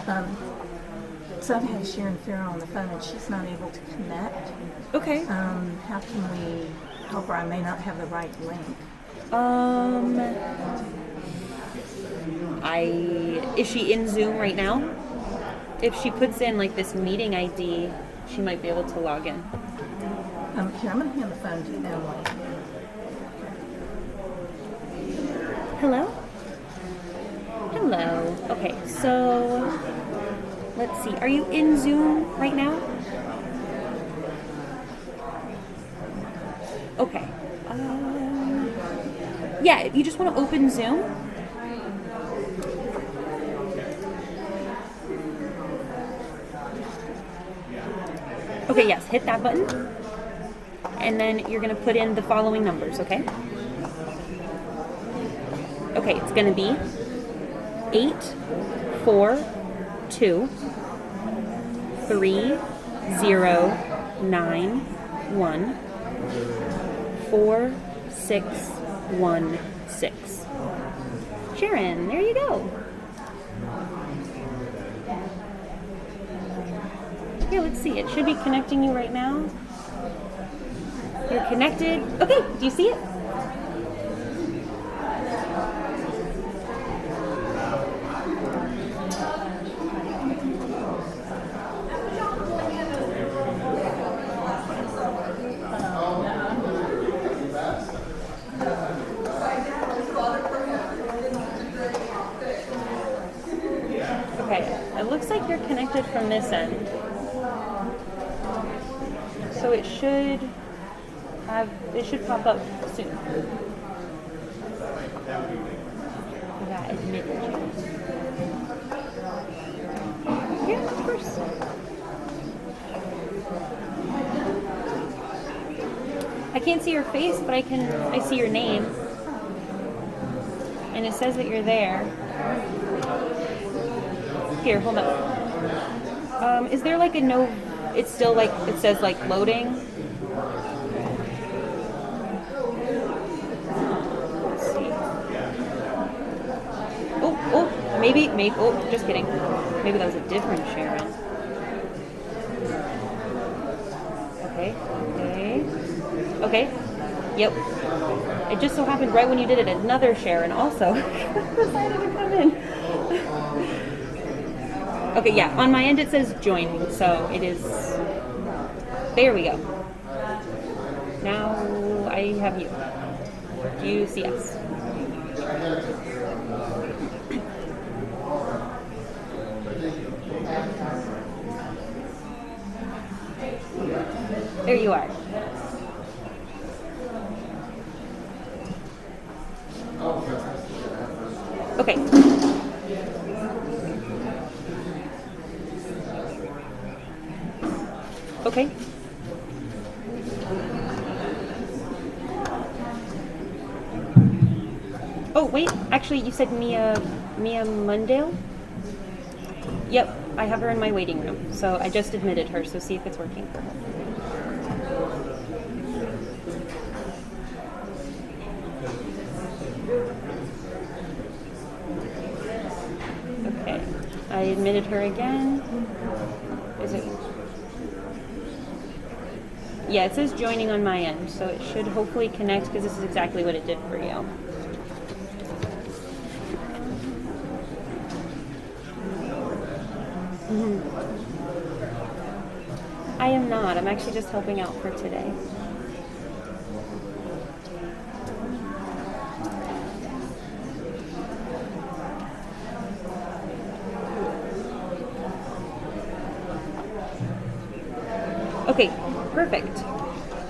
Um, so I've had Sharon Farrell on the phone and she's not able to connect. Okay. How can we help her? I may not have the right link. Is she in Zoom right now? If she puts in like this meeting ID, she might be able to log in. Here, I'm going to hand the phone to Emily. Hello? Hello. Okay, so let's see. Are you in Zoom right now? Okay. Yeah, you just want to open Zoom. Okay, yes, hit that button. And then you're going to put in the following numbers, okay? Okay, it's going to be 84230914616. Sharon, there you go. Here, let's see. It should be connecting you right now. You're connected. Okay, do you see it? Okay, it looks like you're connected from this end. So it should pop up soon. Yeah, admitted you. Yeah, of course. I can't see your face, but I see your name. And it says that you're there. Here, hold up. Is there like a no? It's still like, it says like loading. Let's see. Oh, maybe, just kidding. Maybe that was a different Sharon. Okay. Yep. It just so happened right when you did it, another Sharon also decided to come in. Okay, yeah, on my end it says joining, so it is, there we go. Now I have you. Do you see us? There you are. Okay. Okay. Oh, wait. Actually, you said Mia Mundale? Yep, I have her in my waiting room. So I just admitted her, so see if it's working for her. Okay. I admitted her again. Is it... Yeah, it says joining on my end, so it should hopefully connect because this is exactly what it did for you. I am not. I'm actually just helping out for today. Okay, perfect.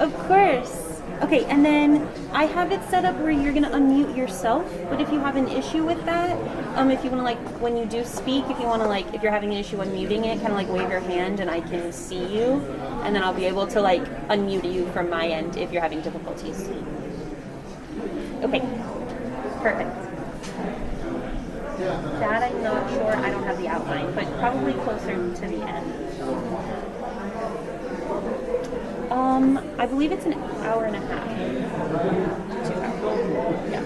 Of course. Okay, and then I have it set up where you're going to unmute yourself, but if you have an issue with that, if you want to, like, when you do speak, if you want to, like, if you're having an issue unmuting it, kind of, like, wave your hand and I can see you, and then I'll be able to, like, unmute you from my end if you're having difficulties. Okay, perfect. That I'm not sure. I don't have the outline, but probably closer to the end. I believe it's an hour and a half. 2 hours. Yeah.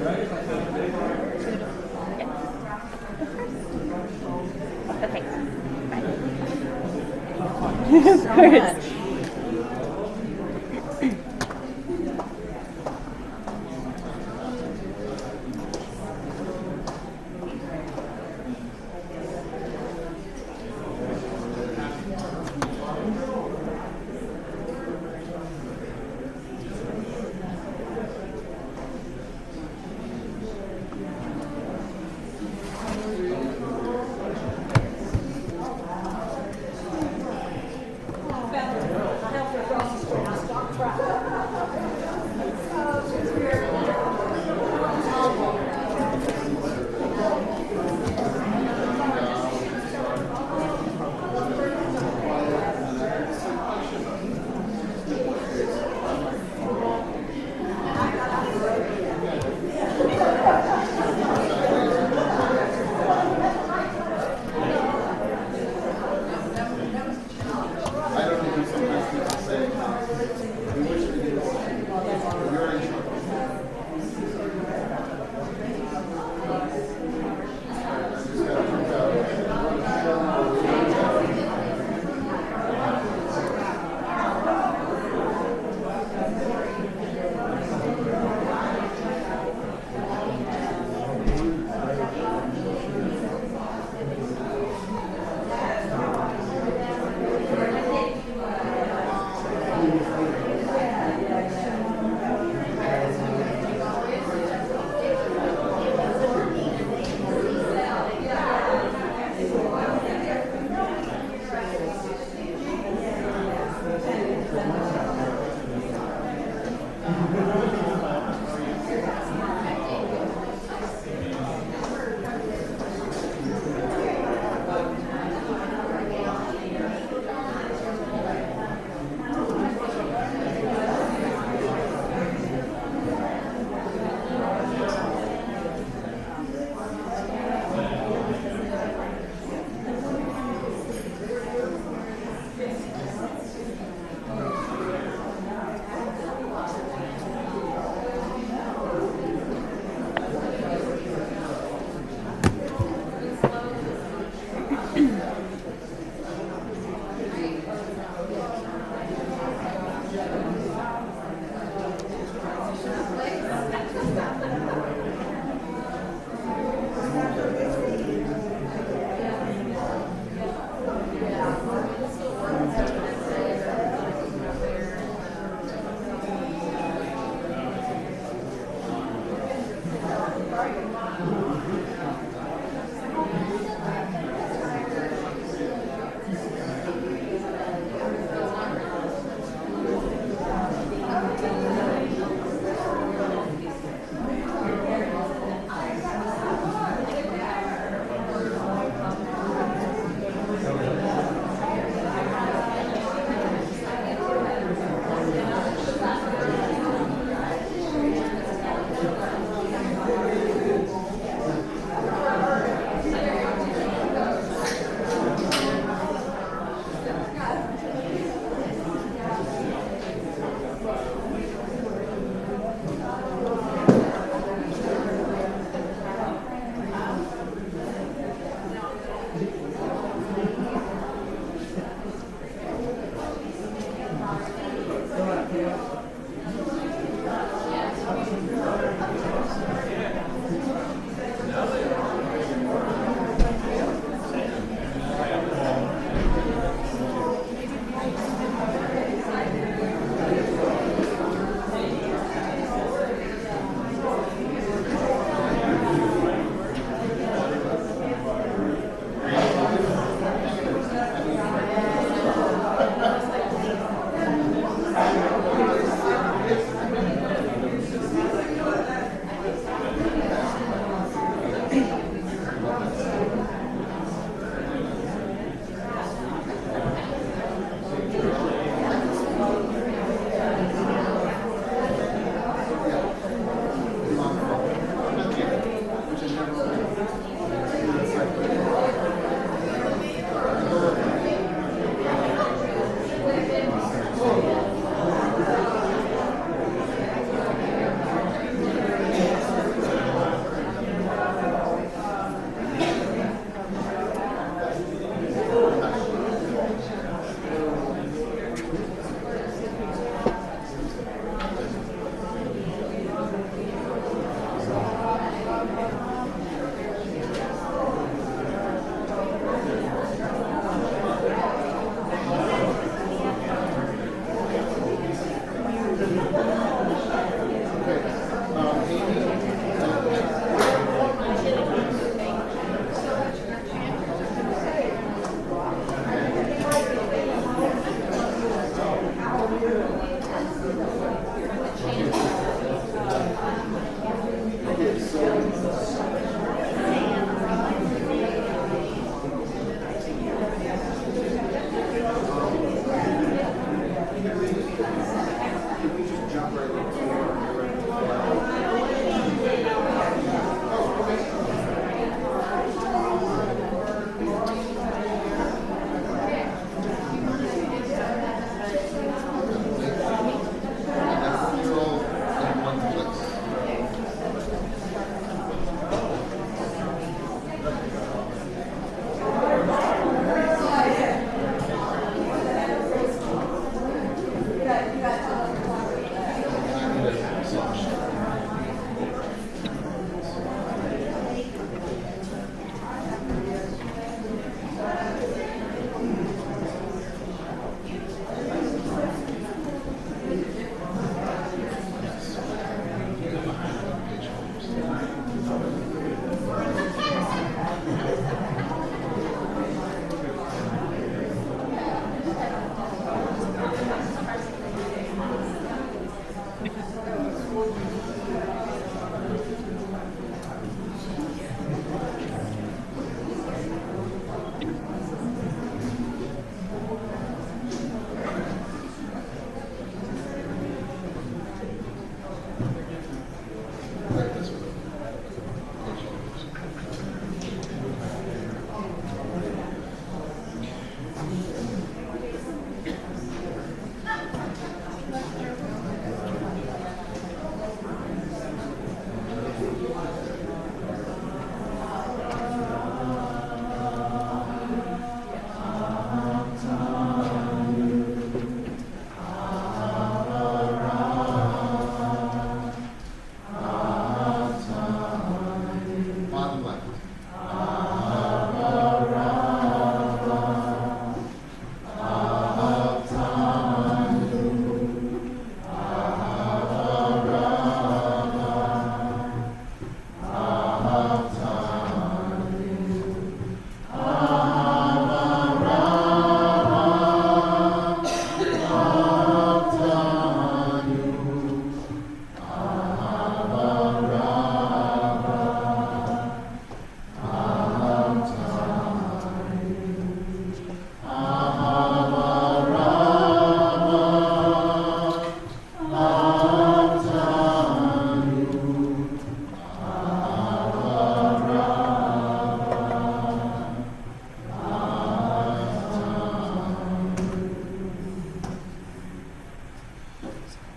Yeah. Okay. you so much.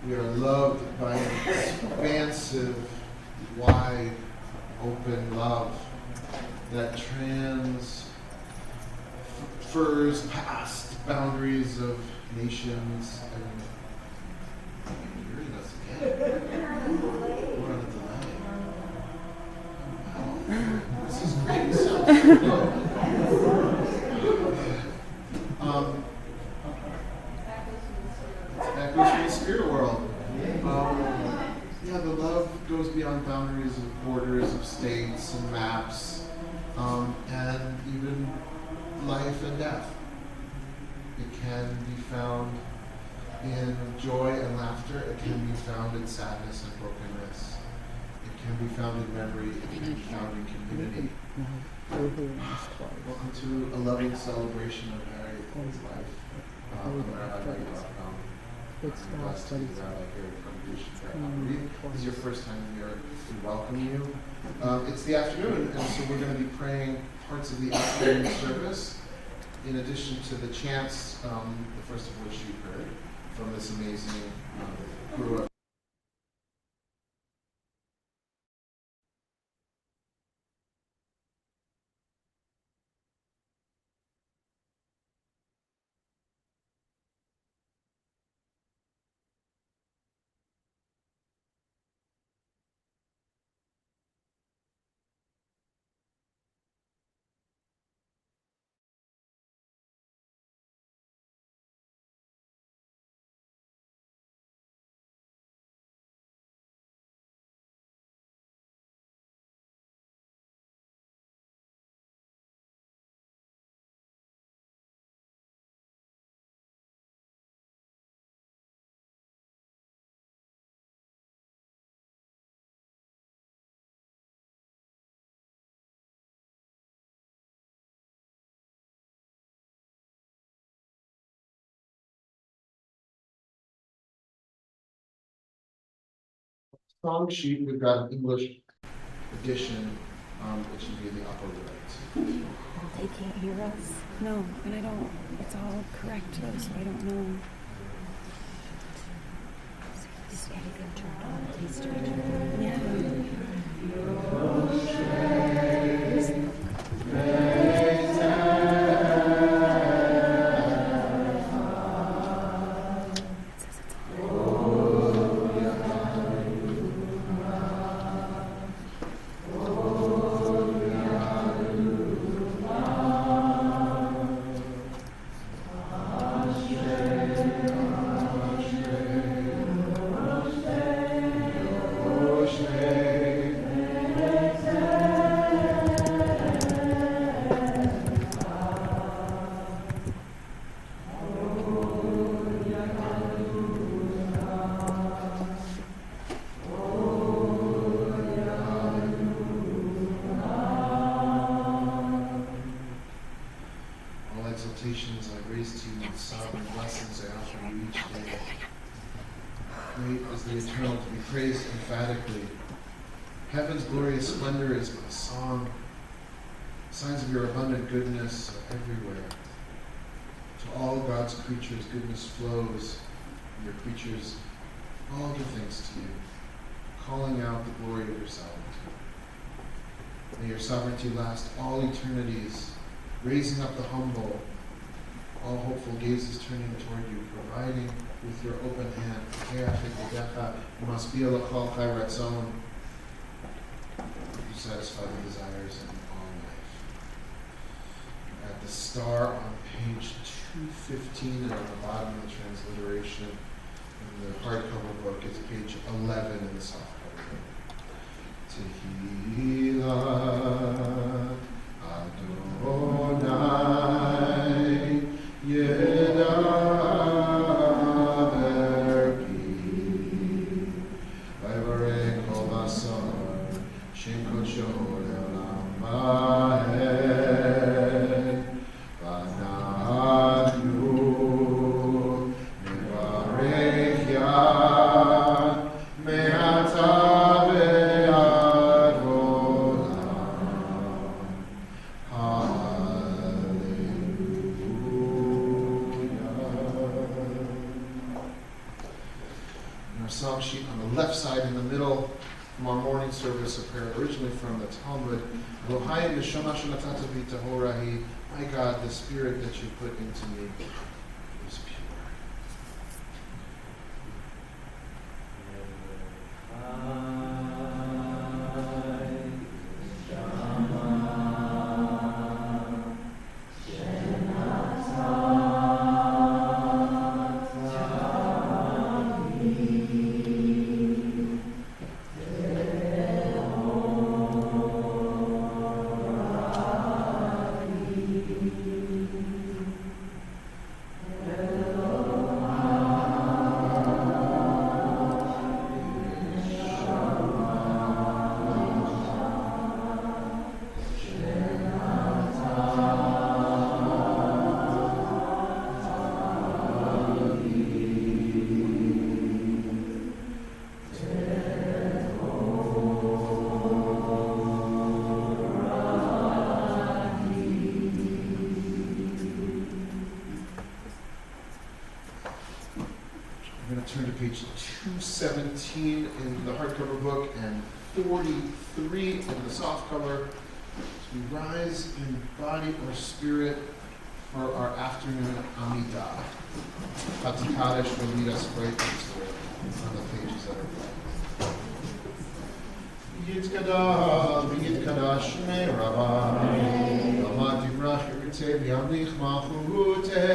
We are loved by an expansive, wide, open love that transfers past boundaries of nations and you're hearing us again. We're on a delay. Wow. This is great. This sounds so good. Echoes from the spirit world. Yeah, the love goes beyond boundaries of borders of states and maps, and even life and death. It can be found in joy and laughter. It can be found in sadness and brokenness. It can be found in memory. It can be found in community. Welcome to a loving celebration of Harriet's life. It's blessed to be Rabbi Harriett from Harriett. This is your first time here. We welcome you. It's the afternoon, and so we're going to be praying parts of the afternoon service, in addition to the chants, the first of which you heard from this amazing guru. Song sheet, we've got an English edition, which should be in the upper right. They can't hear us. No, and I don't. It's all correct though, so I don't know. Exaltations I raise to you, and sovereign blessings I offer you each day. Great is the eternal to be praised emphatically. Heaven's glorious splendor is my song. Signs of your abundant goodness are everywhere. To all God's creatures, goodness flows, and your creatures all give thanks to you, calling out the glory of your sovereignty. May your sovereignty last all eternities, raising up the humble, all hopeful gazes turning toward you, providing with your open hand. You satisfy the desires in all life. At the star on page 215 and on the bottom of the transliteration in the hardcover book, it's page 11 in the softcover book. Tehillah Adonai Yedaber Pi Vayvarech Kol Basar Shem Kodsho Le'olam Vaed V'anachnu Nevarech Yad Me'ata ve'ad olam. Hallelujah. Our psalm sheet on the left side in the middle from our morning service, a prayer originally from the Talmud. Elohai neshama shenatata bi tahorahi. My God, the spirit that you put into me is pure. I'm going to turn to page 217 in the hardcover book and 43 in the softcover. As we rise in body or spirit for our afternoon Amidah. Chati Kadesh will lead us right into it on the pages that are blank. Yitkadash me Rabbi, Lama Divrach Yerite V'yamlich Machurute,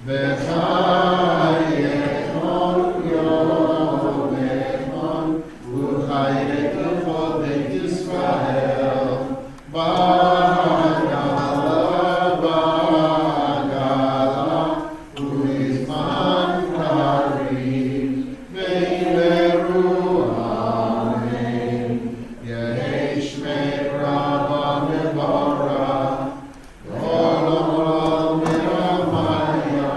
V'chayechon Yomechon, V'chayechon Chol Beit Yisrael, Ba'agala, Ba'agala, U'izman Karim, Ve'leru Amen, Yehesh Me Rabba Mevorach, Olam Olam Me'amaya,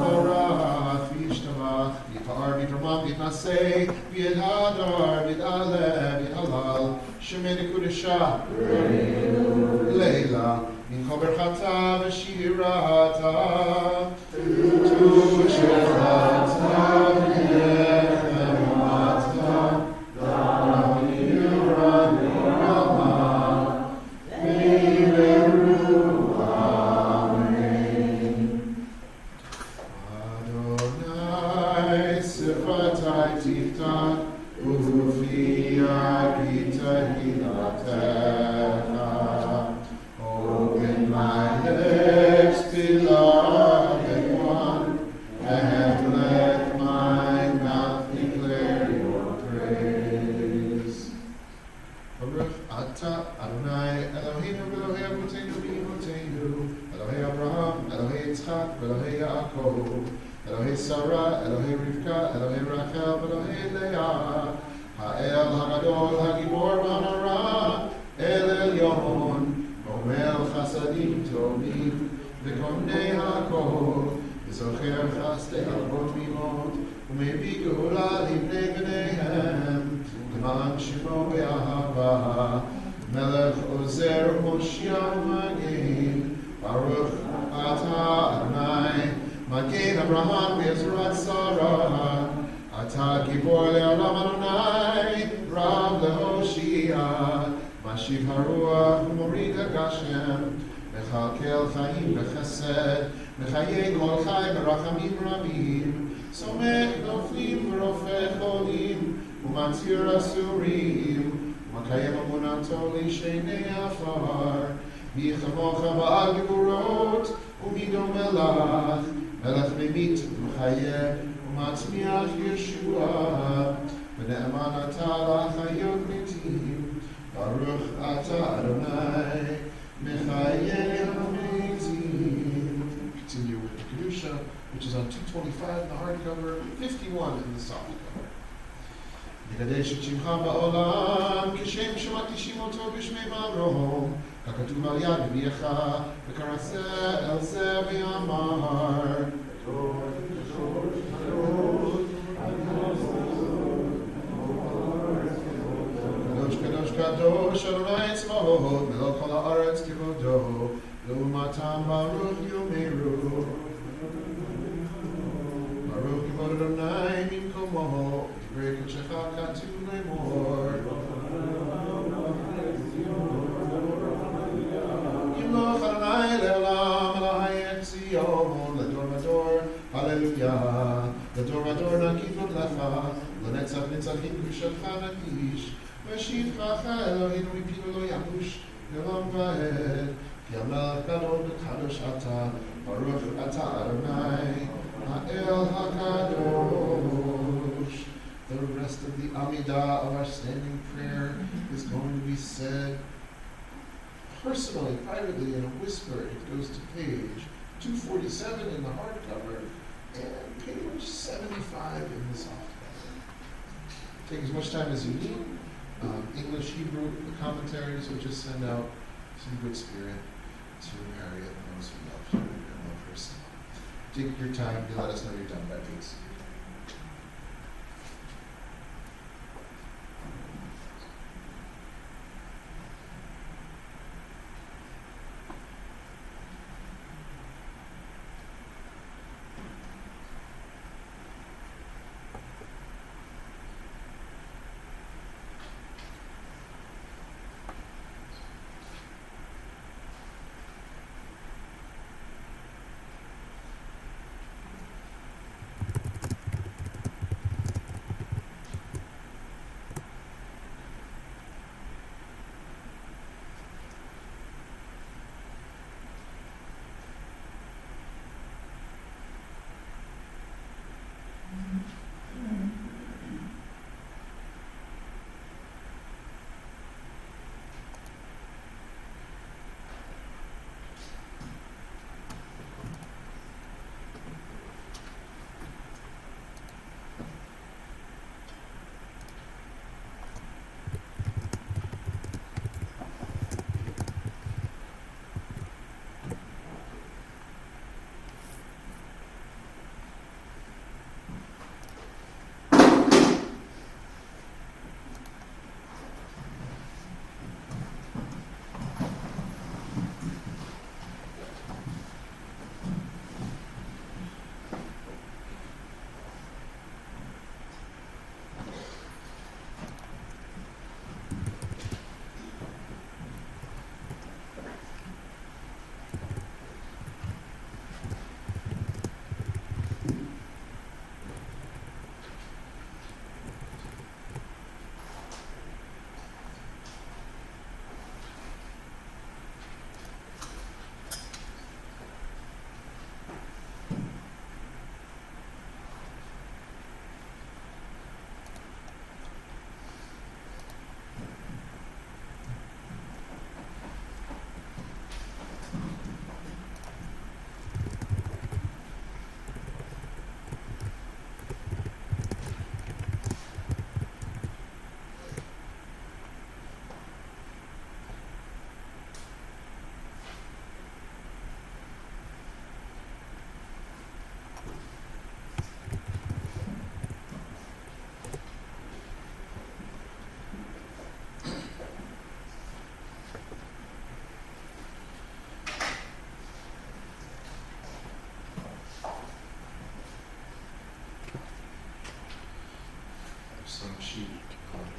Yivorach, V'yishtamach, V'yipar, V'yitramam, V'yitnaseh, V'yidhadar, V'yidaleh, V'yidhalal, Shemei Kudesha, Leila, Min Kol Berchata V'shirata, Tu Shechata V'yechem Mata, Da'amira Ni'ama, Ve'leru Amen. Adonai Sifatai Tiftach, Ufiya Gitahilatecha. Open my lips, beloved one, and let my mouth declare your praise. Baruch Atah Adonai Eloheinu v'Elohei Avotenu v'Imotenu, Elohei Abraham, Elohei Yitzchak, v'Elohei Yaakov, Elohei Sarah, Elohei Rivka, Elohei Rachel, v'Elohei Leah, Ha'el Hagadol Hagibor V'Hanara, El Elyon, Omer Chasadim Tovim, V'Konei HaKol, V'Zocher Chasdei Avot Mimot, U'Mevi Geula Livnei B'neihem, L'man Shemo Be'ahava, Melech Ozer Moshiach Magen, Baruch Atah Adonai, Magen Abraham V'Ezrat Sarah, Atah Gibor Le'olam Adonai, Rab Lehoshia, Mashiv Haruach U'Morid HaGashem, Mechalkel Chaim B'Chesed, Mechayei Kol Chai B'Rachamim Rabim, Somech Noflim V'Rofeh Cholim, U'Matzir Asurim, U'Makayem Amunato L'Shenei Afar, Mi Chamocha Ba'al Gevurot, U'Midom Melach, Melech Memit U'Chayeh, ומצמיח ישועה, ונאמן אתה לחיות מתים, ברוך אתה אדוני, מחיי המתים. Continue with the Kedusha, which is on 225 in the hardcover, 51 in the softcover. נקדש את שמך בעולם, כשם שמקדישים אותו בשמי ואברהם, ככתוב על יד נביאך, וקרא זה אל זה ואמר. קדוש קדוש קדוש אדוני צבאות, מלוא כל הארץ כבודו, לעומתם ברוך יאמרו. ברוך כבוד אדוני ממקומו, דברי קודשך כתוב לאמור. ימלוך אדוני לעולם אלוהי ציון, לדור ודור, הללויה. לדור ודור נגיד לך, לנצח נצחים קדושתך נקיש, ושבחך אלוהינו מפינו לא ימוש, לעולם ועד. כי המלך גדול וקדוש אתה, ברוך אתה אדוני, האל הקדוש. The rest of the Amidah of our standing prayer is going to be said personally, privately, in a whisper. It goes to page 247 in the hardcover and page 75 in the softcover. Take as much time as you need. English, Hebrew, the commentaries, or just send out some good spirit to Harriett and those who love her and love her son. Take your time to let us know you're done by peace. Some sheet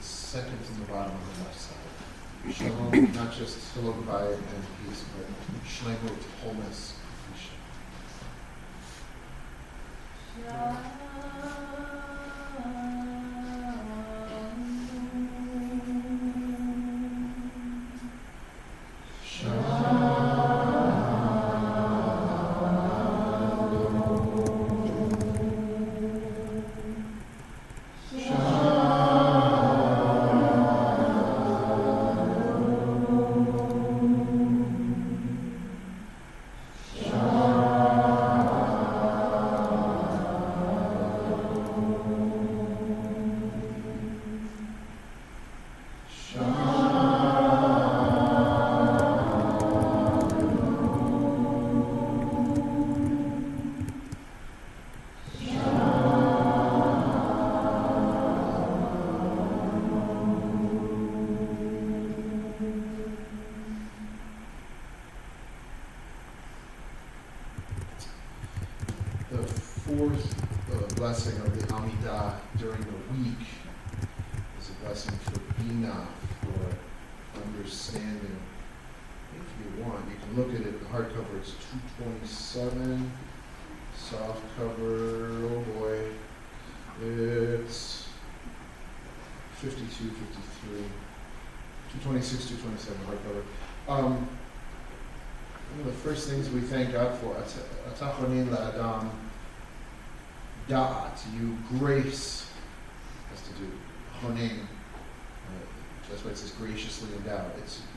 second from the bottom of the left side. Shalom, not just shalom bayit and peace, but shlemut, wholeness, completion. fourth blessing of the Amidah during the week is a blessing for Bina, for understanding. If you want, you can look at it. The hardcover is 227. Soft cover, oh boy. It's 52, 53. 226, 227 hardcover. One of the first things we thank God for, Atachonin la'adam da'at, you grace, has to do, chonin, that's why it says graciously endowed.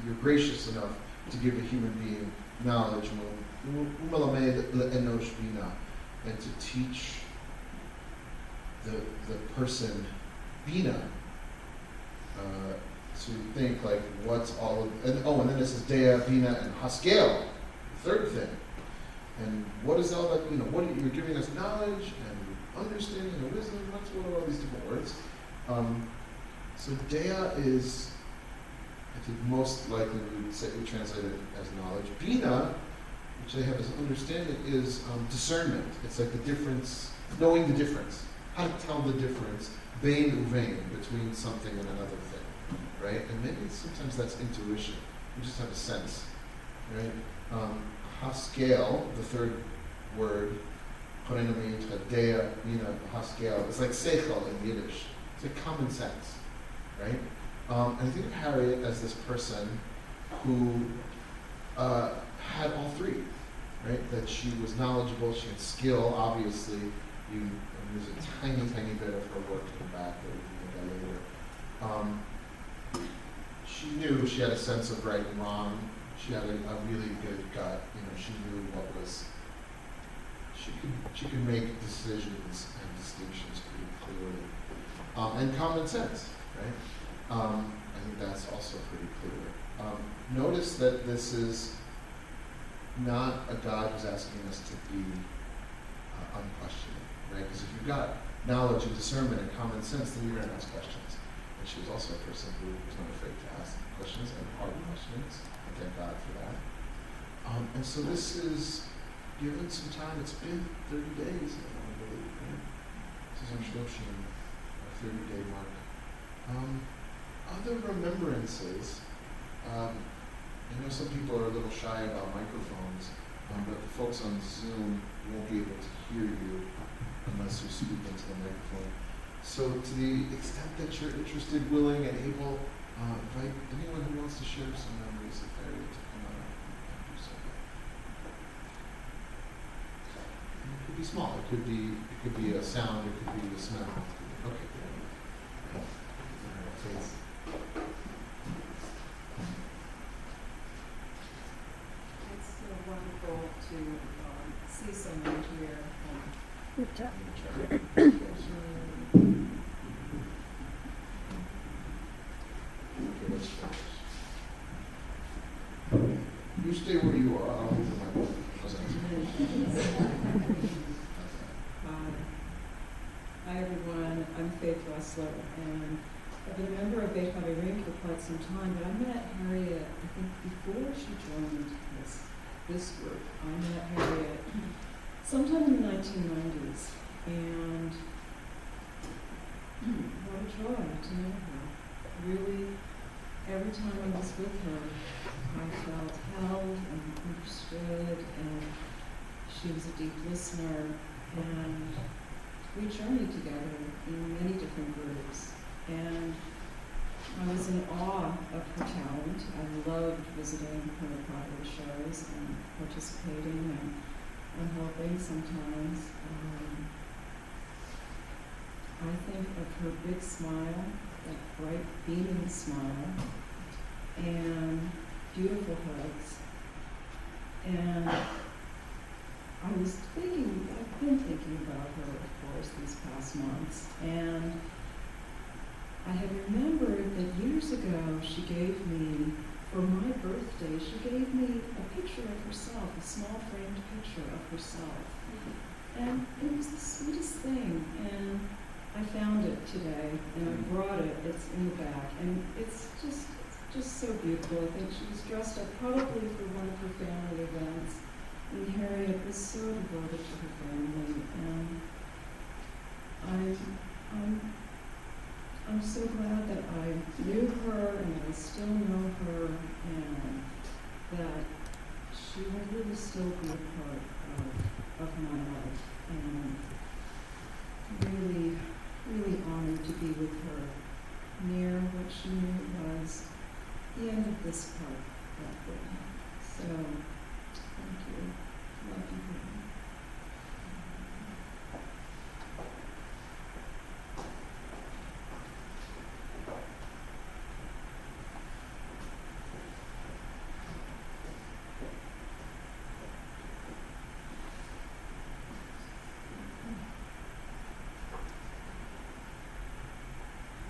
You're gracious enough to give a human being knowledge, umelamed le'enosh bina, and to teach the person bina, to think like what's all of, and then it says dea, bina, and haskel, the third thing. And what is all that, what you're giving us knowledge and understanding and wisdom, what are all these different words? So dea is, I think most likely we translate it as knowledge. Bina, which they have as understanding, is discernment. It's like the difference, knowing the difference, how to tell the difference, bein uvein, between something and another thing, right? And maybe sometimes that's intuition. We just have a sense, right? Haskel, the third word, dea, bina, haskel, it's like seichel in Yiddish. It's like common sense, right? And I think of Harriett as this person who had all three, right? That she was knowledgeable, she had skill, obviously. There's a tiny, tiny bit of her work in the back that we can look at later. She knew she had a sense of right and wrong. She had a really good gut. She knew what was. She could make decisions and distinctions pretty clearly, and common sense, right? I think that's also pretty clear. Notice that this is not a God who's asking us to be unquestioning, right? Because if you've got knowledge and discernment and common sense, then you're going to ask questions. And she was also a person who was not afraid to ask questions and hard questions. And thank God for that. And so this is given some time. It's been 30 days, I believe, right? This is on Shloshim, our 30-day mark. Other remembrances, I know some people are a little shy about microphones, but the folks on Zoom won't be able to hear you unless you speak into the microphone. So to the extent that you're interested, willing, and able, invite anyone who wants to share some memories of Harriett to come out and do so. And it could be small, it could be a sound, it could be a smell. Okay. Please. It's so wonderful to see someone here. Good job. You stay where you are. I'll move my book. Hi everyone, I'm Faith Wessler, and I've been a member of Beit Haverim for quite some time, but I met Harriett, I think, before she joined this group. I met Harriett sometime in the 1990s, and what a joy to know her. Really, every time I was with her, I felt held and understood, and she was a deep listener, and we journeyed together in many different groups. And I was in awe of her talent. I loved visiting her Broadway shows and participating and helping sometimes. I think of her big smile, that bright, beaming smile, and beautiful hugs. And I've been thinking about her, of course, these past months. And I had remembered that years ago she gave me, for my birthday, she gave me a picture of herself, a small framed picture of herself. And it was the sweetest thing. And I found it today, and I brought it. It's in the back. And it's just so beautiful. I think she was dressed up probably for one of her family events. And Harriett was so devoted to her family, and I'm so glad that I knew her and I still know her, and that she will really still be a part of my life, and really, really honored to be with her near what she knew was the end of this part that day. So, thank you. Love you.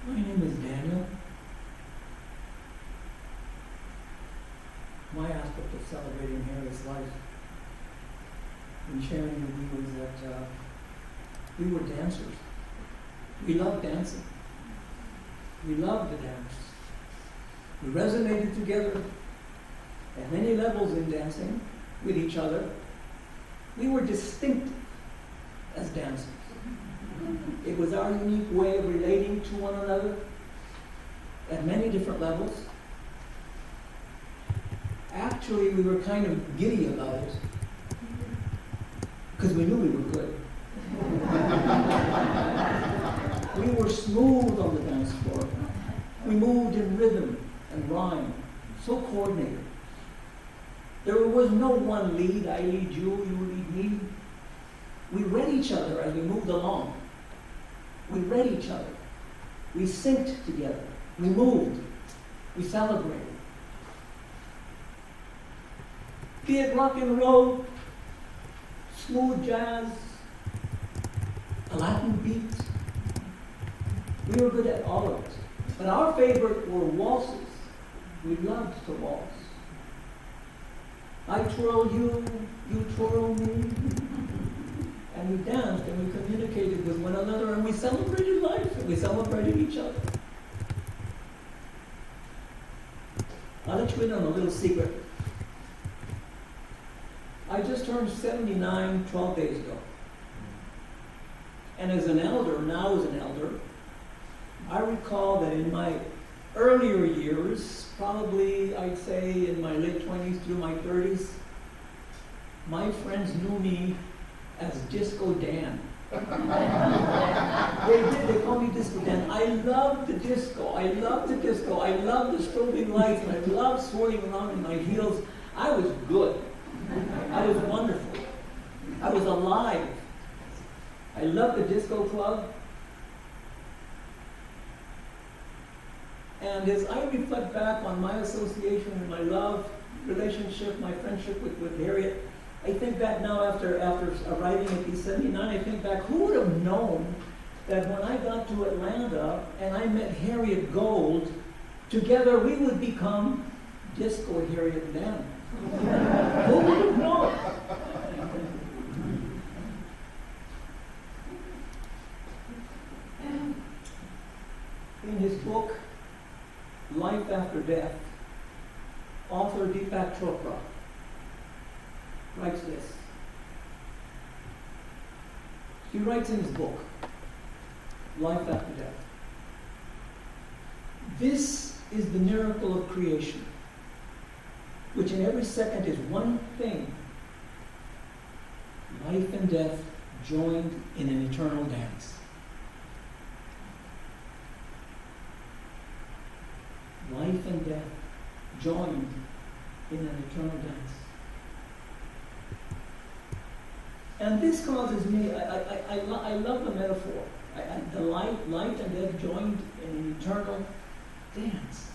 My name is Daniel. My aspect of celebrating Harriet's life and sharing with you is that we were dancers. We loved dancing. We loved the dance. We resonated together at many levels in dancing with each other. We were distinctive as dancers. It was our unique way of relating to one another at many different levels. Actually, we were kind of giddy about it because we knew we were good. We were smooth on the dance floor. We moved in rhythm and rhyme, so coordinated. There was no one lead, I lead you, you lead me. We read each other as we moved along. We read each other. We synced together. We moved. We celebrated. Be it rock and roll, smooth jazz, a Latin beat. We were good at all of it. But our favorite were waltzes. We loved to waltz. I twirl you, you twirl me. And we danced and we communicated with one another and we celebrated life and we celebrated each other. I'll let you in on a little secret. I just turned 79 12 days ago. And as an elder, now as an elder, I recall that in my earlier years, probably I'd say in my late 20s through my 30s, my friends knew me as Disco Dan. They did, they called me Disco Dan. I loved the disco, I loved the disco, I loved the strobing lights, and I loved swirling around in my heels. I was good. I was wonderful. I was alive. I loved the disco club. And as I reflect back on my association and my love, relationship, my friendship with Harriett, I think back now after arriving at B79, I think back, who would have known that when I got to Atlanta and I met Harriett Gold, together we would become Disco Harriett and Dan. Who would have known? In his book, Life After Death, author Deepak Chopra writes this. He writes in his book, Life After Death, "This is the miracle of creation, which in every second is one thing, life and death joined in an eternal dance." Life and death joined in an eternal dance. And this causes me, I love the metaphor. The life and death joined in an eternal dance,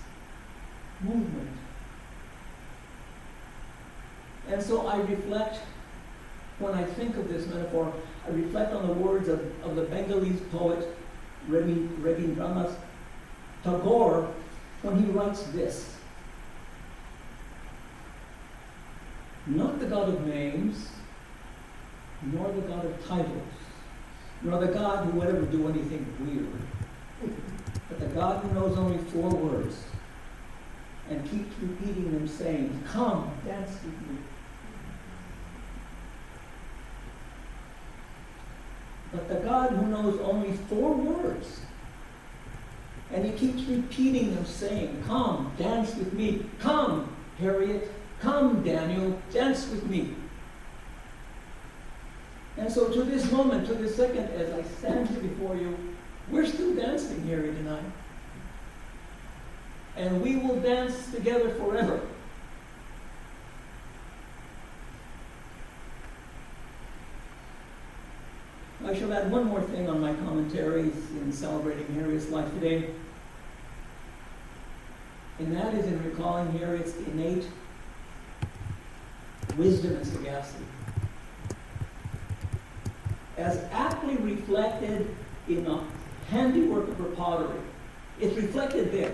movement. And so I reflect, when I think of this metaphor, I reflect on the words of the Bengalese poet Rabindranath Tagore when he writes this: "Not the God of names, nor the God of titles, nor the God who would ever do anything weird, but the God who knows only 4 words and keeps repeating them, saying, 'Come, dance with me.' but the God who knows only 4 words. And he keeps repeating them, saying, come, dance with me. Come, Harriet. Come, Daniel, dance with me. And so to this moment, to this second, as I stand here before you, we're still dancing, Harriet and I. And we will dance together forever. I shall add one more thing on my commentaries in celebrating Harriet's life today. And that is in recalling Harriet's innate wisdom and sagacity, as aptly reflected in the handiwork of her pottery. It's reflected there,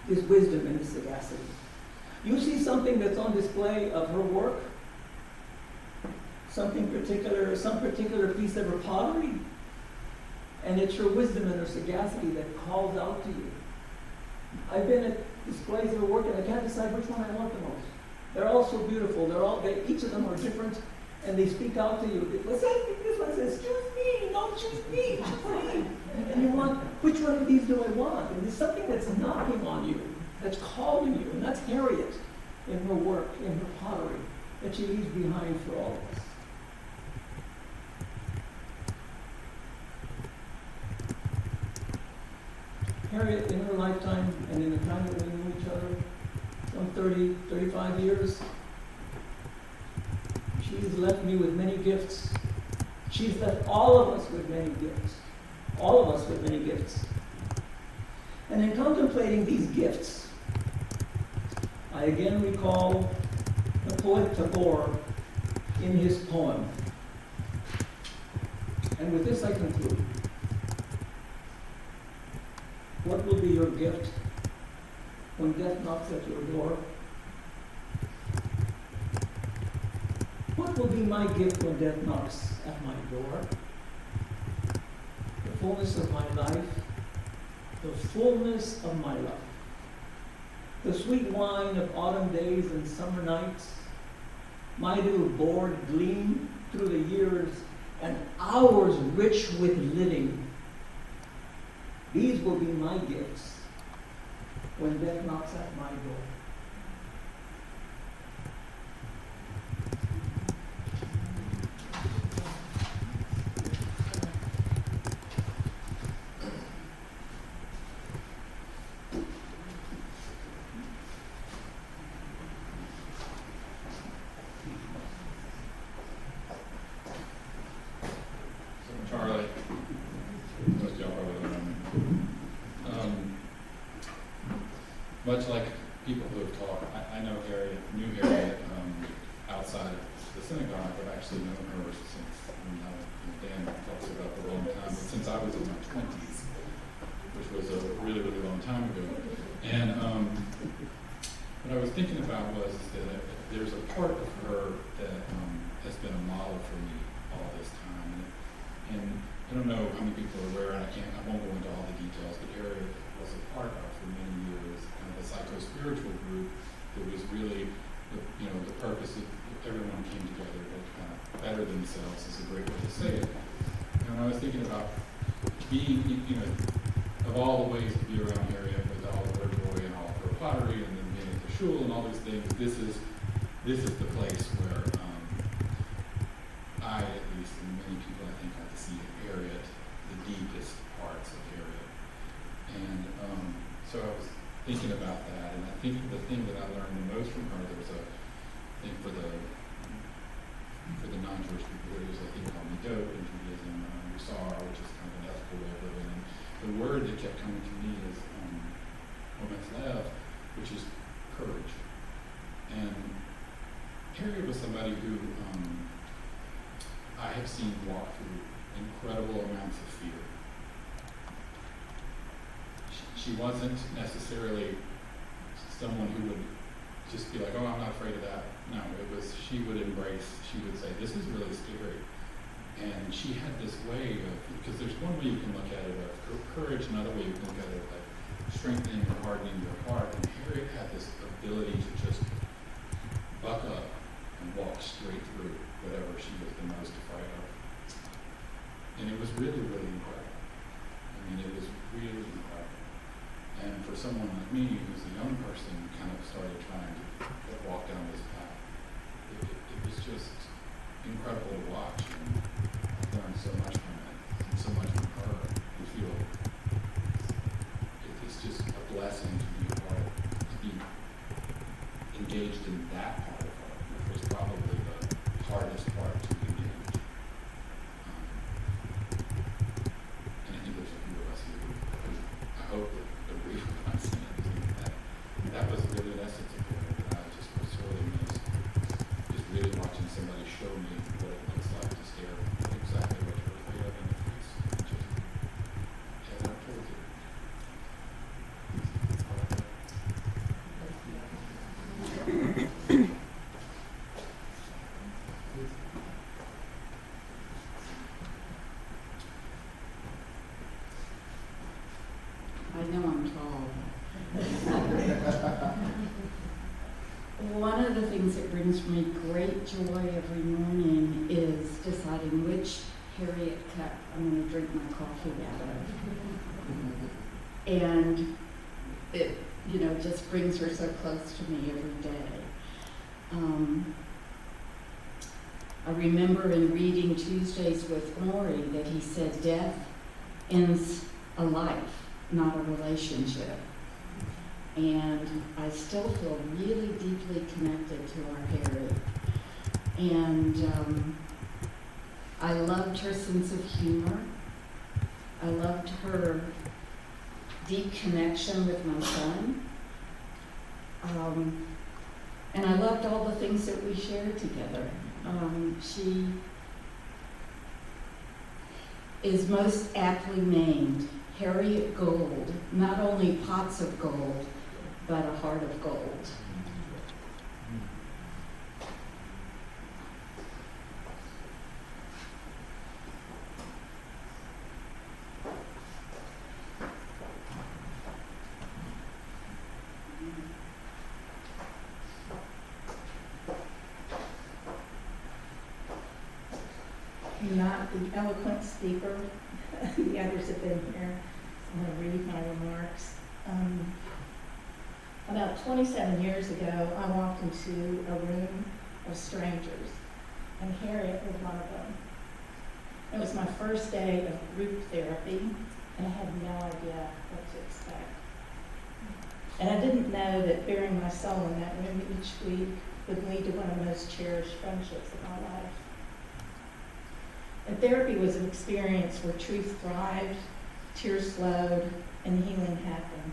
this wisdom and this sagacity. You see something that's on display of her work, something particular, some particular piece of her pottery, and it's her wisdom and her sagacity that calls out to you. I've been at displays of her work and I can't decide which one I want the most. They're all so beautiful. Each of them are different, and they speak out to you. This one says, choose me, no, choose me, choose me. And you want, which one of these do I want? And there's something that's knocking on you, that's calling you, and that's Harriet in her work, in her pottery, that she leaves behind for all of us. Harriet, in her lifetime, and in the time that we knew each other, some 30, 35 years, she's left me with many gifts. She's left all of us with many gifts. All of us with many gifts. And in contemplating these gifts, I again recall the poet Tagore in his poem. And with this I conclude. What will be your gift when death knocks at your door? What will be my gift when death knocks at my door? The fullness of my life, the fullness of my life. The sweet wine of autumn days and summer nights, my little board gleam through the years, and hours rich with living. These will be my gifts when death knocks at my door. Charlie, most of y'all probably don't know me. Much like people who have talked, I know Harriett, knew Harriett outside the synagogue. I've actually known her since, Dan talks about the long time, but since I was in my 20s, which was a really, really long time ago. And what I was thinking about was that there's a part of her that has been a model for me all this time. And I don't know how many people are aware, and I won't go into all the details, but Harriett was a part of for many years, kind of a psycho-spiritual group that was really, the purpose of everyone came together to kind of better themselves is a great way to say it. And when I was thinking about being, of all the ways to be around Harriett with all of her joy and all of her pottery and then being at the shul and all these things, this is the place where I, at least, and many people I think got to see Harriett, the deepest parts of Harriett. And so I was thinking about that, and I think the thing that I learned the most from her, there was a thing for the non-Jewish people, there was a thing called midot in Judaism, musar, which is kind of an ethical way of living. And the word that kept coming to me is lev, which is courage. And Harriett was somebody who I have seen walk through incredible amounts of fear. She wasn't necessarily someone who would just be like, oh, I'm not afraid of that. No, she would embrace, she would say, this is really scary. And she had this way of, because there's one way you can look at it of courage, another way you can look at it of like strengthening or hardening your heart. And Harriett had this ability to just buck up and walk straight through whatever she was the most afraid of. And it was really, really incredible. I mean, it was really incredible. And for someone like me, who's a young person, kind of started trying to walk down this path, it was just incredible to watch. And I've learned so much from it, and so much from her. I feel it's just a blessing to be a part of, to be engaged in that part of her, which was probably the hardest part to engage. And I think there's a few of us here who I hope that agree with us in it. That was really an essence of it that I just was sorely missed. Just really watching somebody show me what it looks like to stare at exactly what you're afraid of in the face. Just, yeah, that told you. I know I'm tall. One of the things that brings me great joy every morning is deciding which Harriett cup I'm going to drink my coffee out of. And it, just brings her so close to me every day. I remember in reading Tuesdays with Maury that he said death ends a life, not a relationship. And I still feel really deeply connected to our Harriet. And I loved her sense of humor. I loved her deep connection with my son. And I loved all the things that we shared together. She is most aptly named Harriett Gold, not only pots of gold, but a heart of gold. I'm not the eloquent speaker. The others have been here. So I'm going to read my remarks. About 27 years ago, I walked into a room of strangers, and Harriett was one of them. It was my first day of group therapy, and I had no idea what to expect. And I didn't know that bearing my soul in that room each week would lead to one of the most cherished friendships of my life. And therapy was an experience where truth thrived, tears flowed, and healing happened.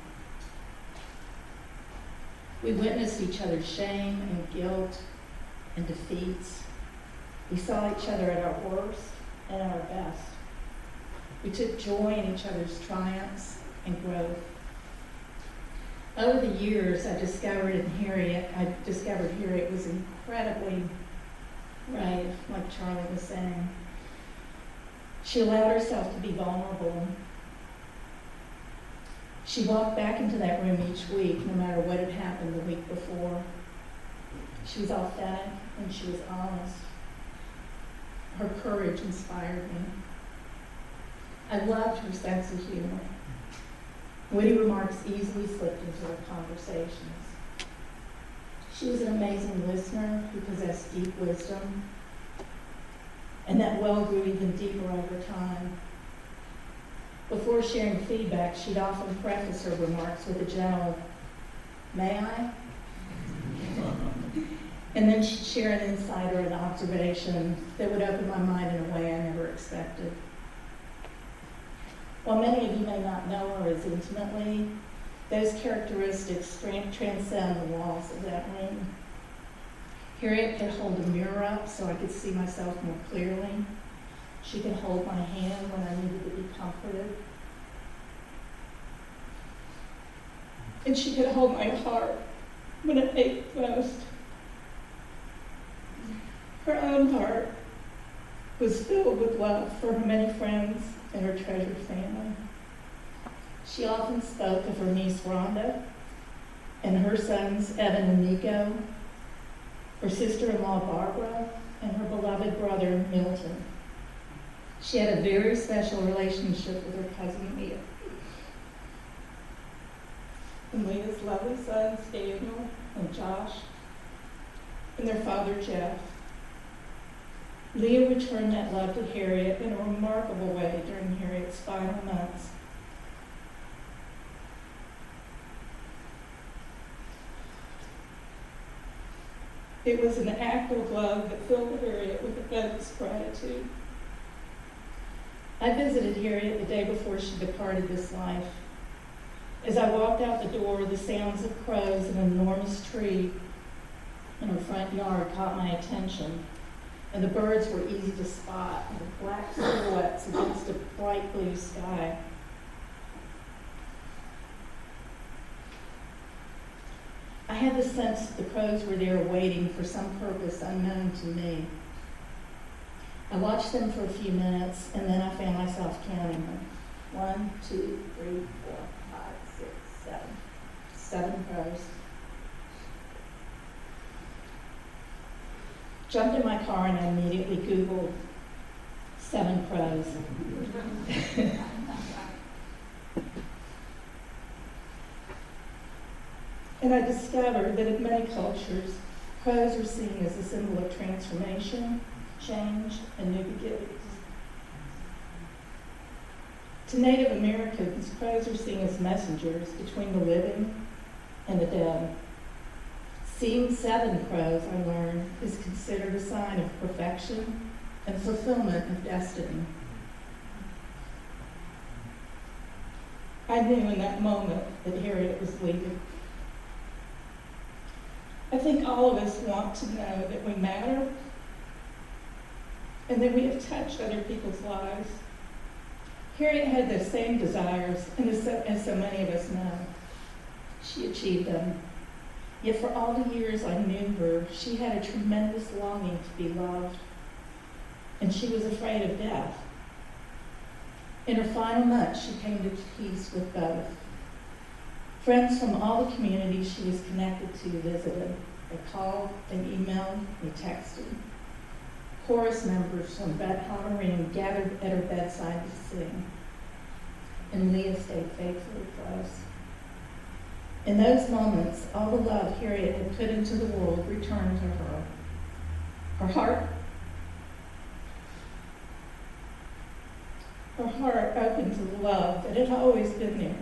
We witnessed each other's shame and guilt and defeats. We saw each other at our worst and at our best. We took joy in each other's triumphs and growth. Over the years, I discovered Harriett was incredibly brave, like Charlie was saying. She allowed herself to be vulnerable. She walked back into that room each week, no matter what had happened the week before. She was authentic and she was honest. Her courage inspired me. I loved her sense of humor. Witty remarks easily slipped into our conversations. She was an amazing listener who possessed deep wisdom, and that well grew even deeper over time. Before sharing feedback, she'd often preface her remarks with a gentle, "May I?" And then she'd share an insight or an observation that would open my mind in a way I never expected. While many of you may not know her as intimately, those characteristics transcend the walls of that room. Harriett could hold a mirror up so I could see myself more clearly. She could hold my hand when I needed to be comforted. And she could hold my heart when it ached most. Her own heart was filled with love for her many friends and her treasured family. She often spoke of her niece Rhonda and her sons Evan and Nico, her sister-in-law Barbara, and her beloved brother Milton. She had a very special relationship with her cousin Leah. And Leah's lovely sons, Daniel and Josh, and their father, Jeff. Leah returned that love to Harriett in a remarkable way during Harriett's final months. It was an act of love that filled Harriett with immense gratitude. I visited Harriett the day before she departed this life. As I walked out the door, the sounds of crows in an enormous tree in her front yard caught my attention, and the birds were easy to spot, with black silhouettes against a bright blue sky. I had the sense that the crows were there waiting for some purpose unknown to me. I watched them for a few minutes, and then I found myself counting them. 1, 2, 3, 4, 5, 6, 7. 7 crows. Jumped in my car and I immediately Googled 7 crows. And I discovered that in many cultures, crows are seen as a symbol of transformation, change, and new beginnings. To Native Americans, crows are seen as messengers between the living and the dead. Seeing 7 crows, I learned, is considered a sign of perfection and fulfillment of destiny. I knew in that moment that Harriett was leaving. I think all of us want to know that we matter and that we have touched other people's lives. Harriett had those same desires, and as so many of us know, she achieved them. Yet for all the years I knew her, she had a tremendous longing to be loved, and she was afraid of death. In her final months, she came to peace with both. Friends from all the communities she was connected to visited. They called, they emailed, they texted. Chorus members from Beth Honorine gathered at her bedside to sing. And Leah stayed faithfully close. In those moments, all the love Harriett had put into the world returned to her. Her heart opened to the love that had always been there.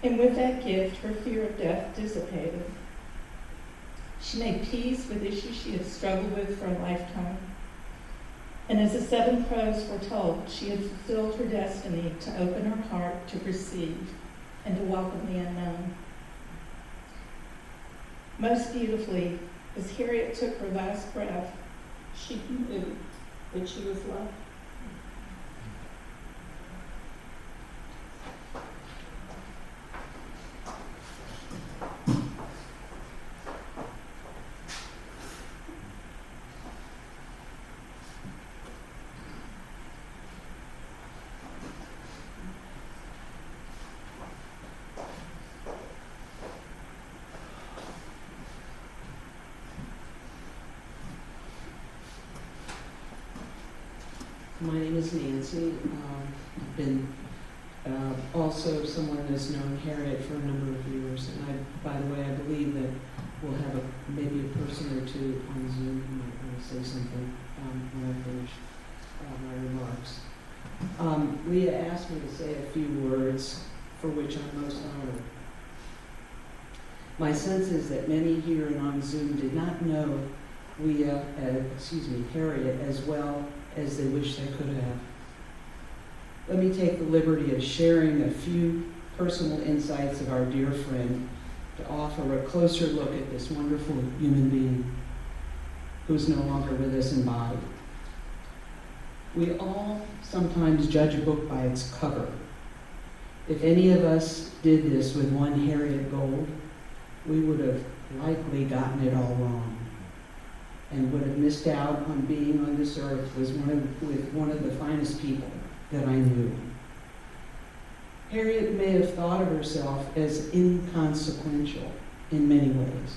And with that gift, her fear of death dissipated. She made peace with issues she had struggled with for a lifetime. And as the 7 crows foretold, she had fulfilled her destiny to open her heart to receive and to welcome the unknown. Most beautifully, as Harriett took her last breath, she knew that she was loved. My name is Nancy. I've been also someone that's known Harriett for a number of years. And by the way, I believe that we'll have maybe a person or two on Zoom who might want to say something when I finish my remarks. Leah asked me to say a few words for which I'm most honored. My sense is that many here and on Zoom did not know Harriett as well as they wish they could have. Let me take the liberty of sharing a few personal insights of our dear friend to offer a closer look at this wonderful human being who's no longer with us in body. We all sometimes judge a book by its cover. If any of us did this with one Harriett Gold, we would have likely gotten it all wrong and would have missed out on being on this earth with one of the finest people that I knew. Harriett may have thought of herself as inconsequential in many ways.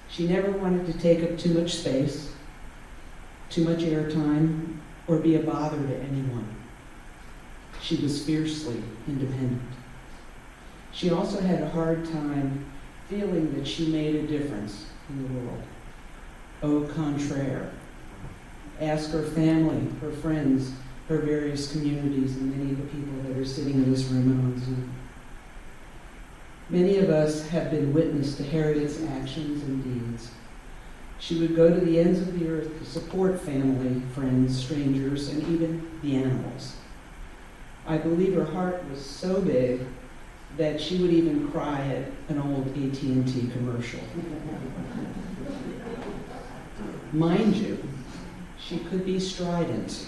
She never wanted to take up too much space, too much airtime, or be a bother to anyone. She was fiercely independent. She also had a hard time feeling that she made a difference in the world. Au contraire. Ask her family, her friends, her various communities, and many of the people that are sitting in this room and on Zoom. Many of us have been witness to Harriet's actions and deeds. She would go to the ends of the earth to support family, friends, strangers, and even the animals. I believe her heart was so big that she would even cry at an old AT&T commercial. Mind you, she could be strident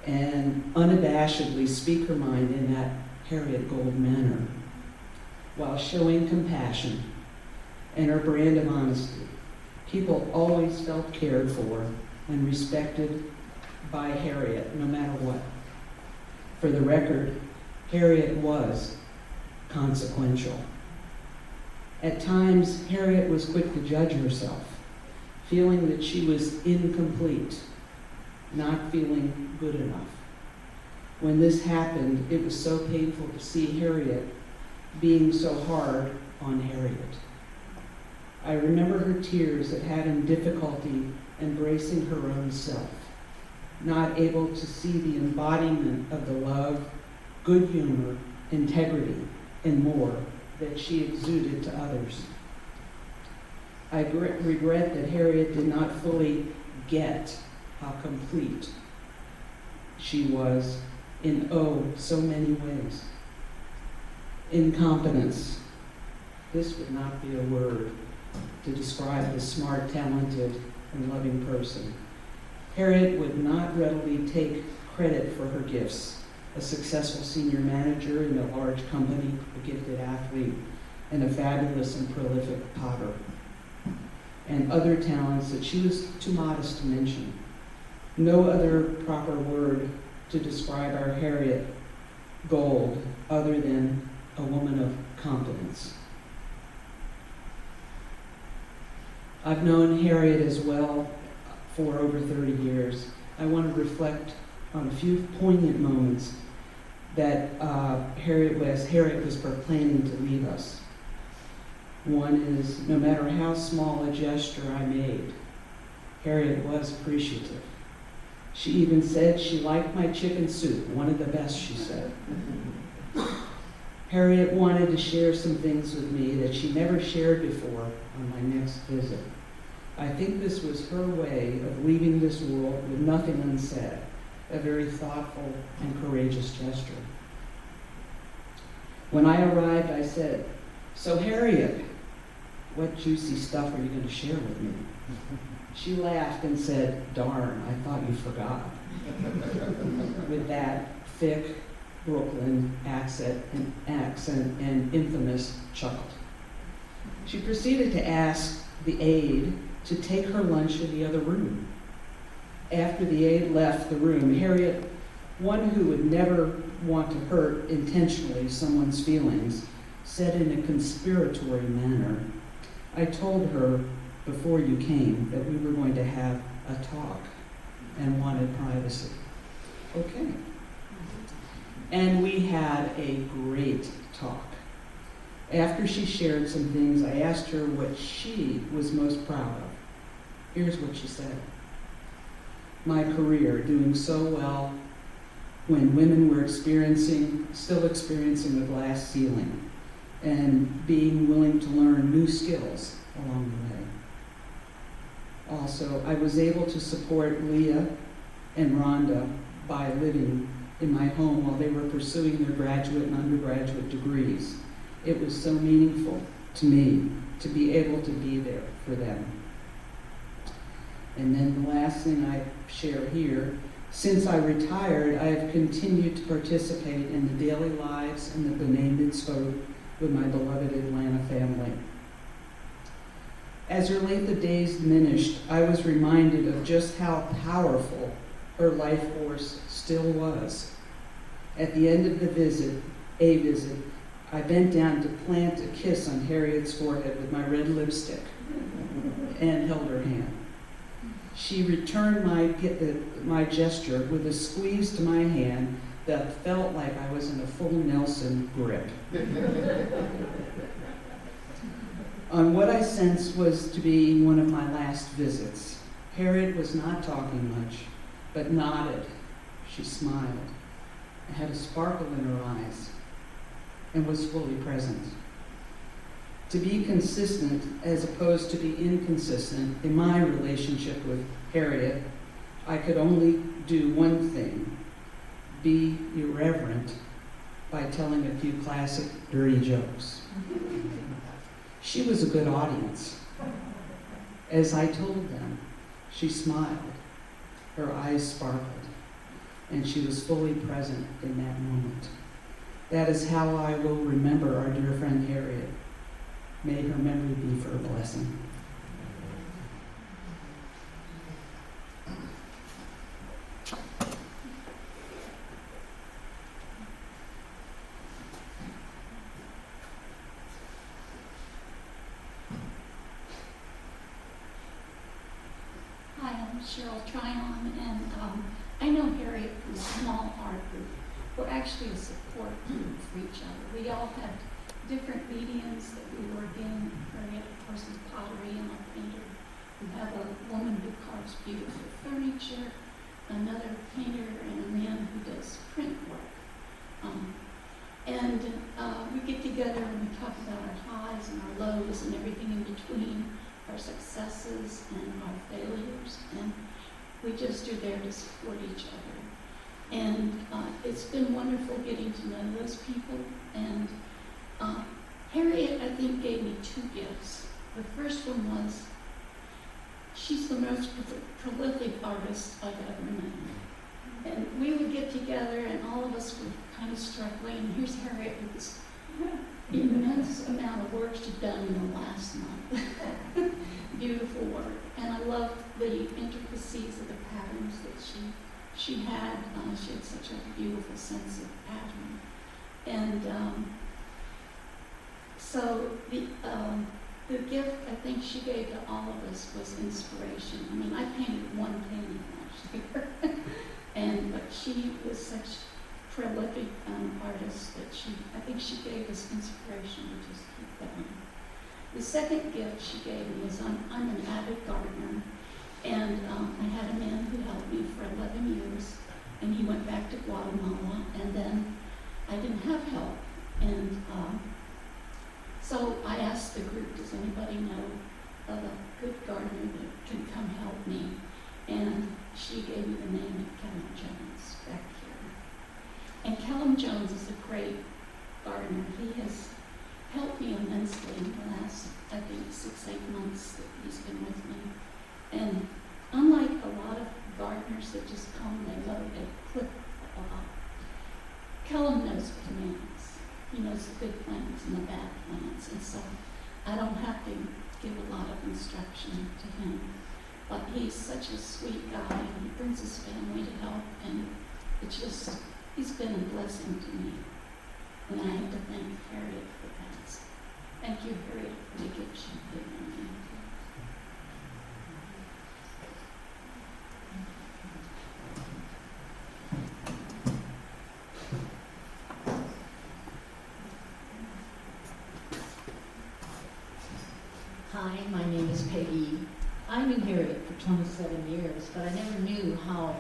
and unabashedly speak her mind in that Harriett Gold manner, while showing compassion and her brand of honesty. People always felt cared for and respected by Harriett, no matter what. For the record, Harriett was consequential. At times, Harriett was quick to judge herself, feeling that she was incomplete, not feeling good enough. When this happened, it was so painful to see Harriett being so hard on Harriett. I remember her tears at having difficulty embracing her own self, not able to see the embodiment of the love, good humor, integrity, and more that she exuded to others. I regret that Harriett did not fully get how complete she was in so many ways. Incompetence. This would not be a word to describe the smart, talented, and loving person. Harriett would not readily take credit for her gifts. A successful senior manager in a large company, a gifted athlete, and a fabulous and prolific potter. And other talents that she was too modest to mention. No other proper word to describe our Harriett Gold other than a woman of competence. I've known Harriett as well for over 30 years. I want to reflect on a few poignant moments that Harriett was planning to leave us. One is, no matter how small a gesture I made, Harriett was appreciative. She even said she liked my chicken soup, one of the best, she said. Harriett wanted to share some things with me that she never shared before on my next visit. I think this was her way of leaving this world with nothing unsaid, a very thoughtful and courageous gesture. When I arrived, I said, "So Harriett, what juicy stuff are you going to share with me?" She laughed and said, "Darn, I thought you forgot." With that thick Brooklyn accent and infamous chuckle. She proceeded to ask the aide to take her lunch in the other room. After the aide left the room, Harriett, one who would never want to hurt intentionally someone's feelings, said in a conspiratory manner, "I told her before you came that we were going to have a talk and wanted privacy." Okay. And we had a great talk. After she shared some things, I asked her what she was most proud of. Here's what she said. "My career, doing so well when women were still experiencing a glass ceiling, and being willing to learn new skills along the way. Also, I was able to support Leah and Rhonda by living in my home while they were pursuing their graduate and undergraduate degrees. It was so meaningful to me to be able to be there for them." And then the last thing I share here, since I retired, I have continued to participate in the daily lives and the B'nai Mitzvot with my beloved Atlanta family. As her length of days diminished, I was reminded of just how powerful her life force still was. At the end of the visit, I bent down to plant a kiss on Harriett's forehead with my red lipstick and held her hand. She returned my gesture with a squeeze to my hand that felt like I was in a full Nelson grip. On what I sensed was to be one of my last visits, Harriett was not talking much, but nodded. She smiled, had a sparkle in her eyes, and was fully present. To be consistent as opposed to be inconsistent in my relationship with Harriett, I could only do one thing, be irreverent by telling a few classic dirty jokes. She was a good audience. As I told them, she smiled, her eyes sparkled, and she was fully present in that moment. That is how I will remember our dear friend Harriett. May her memory be for a blessing. Hi, I'm Cheryl Tryon, and I know Harriet from a small art group. We're actually a support group for each other. We all had different mediums that we work in. Harriet, of course, is pottery and a painter. We have a woman who carves beautiful furniture, another painter, and a man who does print work. We get together and we talk about our highs and our lows and everything in between, our successes and our failures, and we just are there to support each other. And it's been wonderful getting to know those people. And Harriet, I think, gave me two gifts. The first one was, she's the most prolific artist I've ever known. And we would get together and all of us were kind of struggling. And here's Harriet with this immense amount of work she'd done in the last month. Beautiful work. And I loved the intricacies of the patterns that she had. She had such a beautiful sense of pattern. And so the gift I think she gave to all of us was inspiration. I mean, I painted one painting last year. But she was such a prolific artist that I think she gave us inspiration to just keep going. The second gift she gave me is I'm an avid gardener, and I had a man who helped me for 11 years, and he went back to Guatemala, and then I didn't have help. And so I asked the group, does anybody know of a good gardener that can come help me? And she gave me the name of Callum Jones back here. And Callum Jones is a great gardener. He has helped me immensely in the last, I think, 6-8 months that he's been with me. And unlike a lot of gardeners that just come, they mow, they clip a lot, Callum knows plants. He knows the good plants and the bad plants. And so I don't have to give a lot of instruction to him. But he's such a sweet guy, and he brings his family to help, and he's been a blessing to me. And I have to thank Harriet for that. Thank you, Harriet, for the gift she gave me. Hi, my name is Peggy. I knew Harriet for 27 years, but I never knew how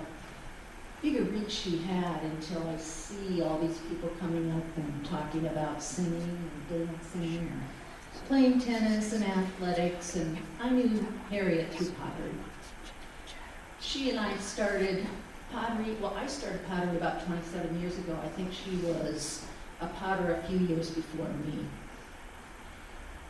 big a reach she had until I see all these people coming up and talking about singing and dancing and playing tennis and athletics, and I knew Harriet through pottery. She and I started pottery, well, I started pottery about 27 years ago. I think she was a potter a few years before me.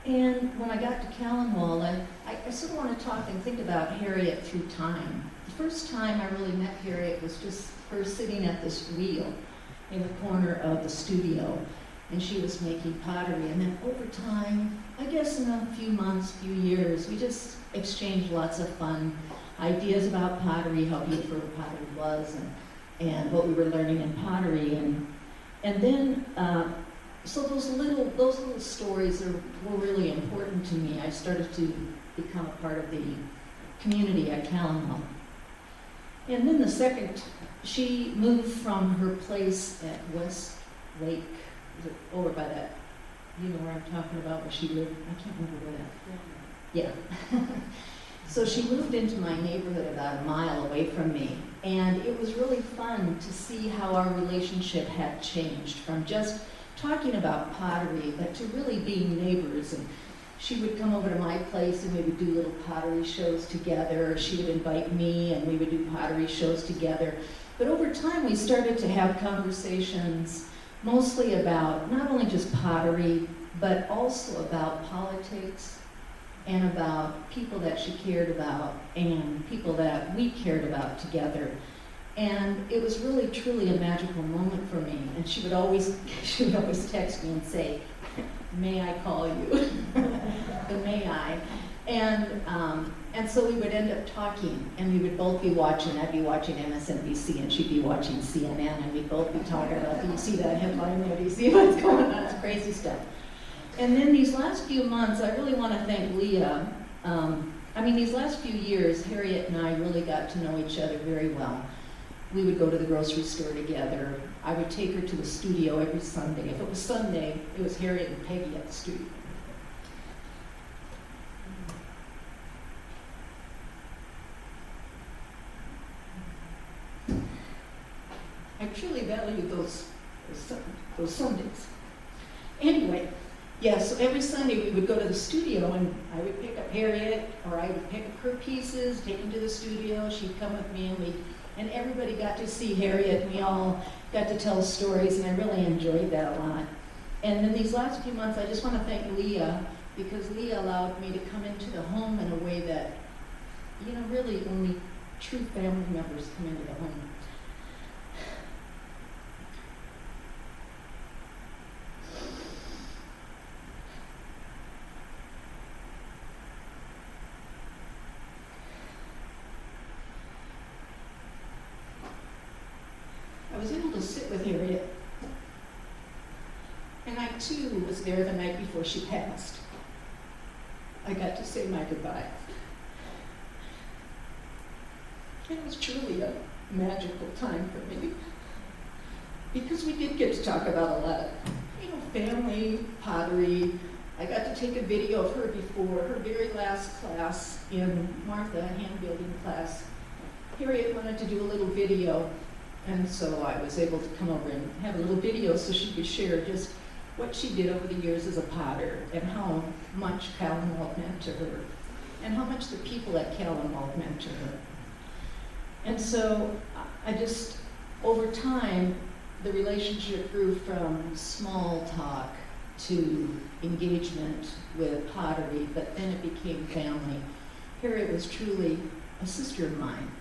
And when I got to Callanwall, I sort of want to talk and think about Harriet through time. The first time I really met Harriet was just her sitting at this wheel in the corner of the studio, and she was making pottery. And then over time, I guess in a few months, few years, we just exchanged lots of fun ideas about pottery, how beautiful pottery was, and what we were learning in pottery. And then, so those little stories were really important to me. I started to become a part of the community at Calamon. And then the second, she moved from her place at West Lake, is it over by that, you know where I'm talking about, where she lived? I can't remember where that. Yeah. So she moved into my neighborhood about a mile away from me. And it was really fun to see how our relationship had changed from just talking about pottery, but to really being neighbors. And she would come over to my place and we would do little pottery shows together. She would invite me and we would do pottery shows together. But over time we started to have conversations mostly about not only just pottery, but also about politics and about people that she cared about and people that we cared about together. And it was really, truly a magical moment for me. And she would always text me and say, "May I call you?" The may I. And so we would end up talking, and we would both be watching. I'd be watching MSNBC, and she'd be watching CNN, and we'd both be talking about, do you see that headline there? Do you see what's going on? It's crazy stuff. And then these last few months, I really want to thank Leah. These last few years, Harriett and I really got to know each other very well. We would go to the grocery store together. I would take her to the studio every Sunday. If it was Sunday, it was Harriett and Peggy at the studio. I truly value those Sundays. Anyway, yeah, so every Sunday we would go to the studio and I would pick up Harriett, or I would pick up her pieces, take them to the studio. She'd come with me and everybody got to see Harriett, and we all got to tell stories, and I really enjoyed that a lot. And in these last few months, I just want to thank Leah, because Leah allowed me to come into the home in a way that, really only true family members come into the home. I was able to sit with Harriett, and I too was there the night before she passed. I got to say my goodbyes. It was truly a magical time for me, because we did get to talk about a lot of, family, pottery. I got to take a video of her before her very last class in Martha, hand building class. Harriett wanted to do a little video. And so I was able to come over and have a little video so she could share just what she did over the years as a potter and how much Calamon meant to her and how much the people at Calamon meant to her. And so over time, the relationship grew from small talk to engagement with pottery, but then it became family. Harriett was truly a sister of mine.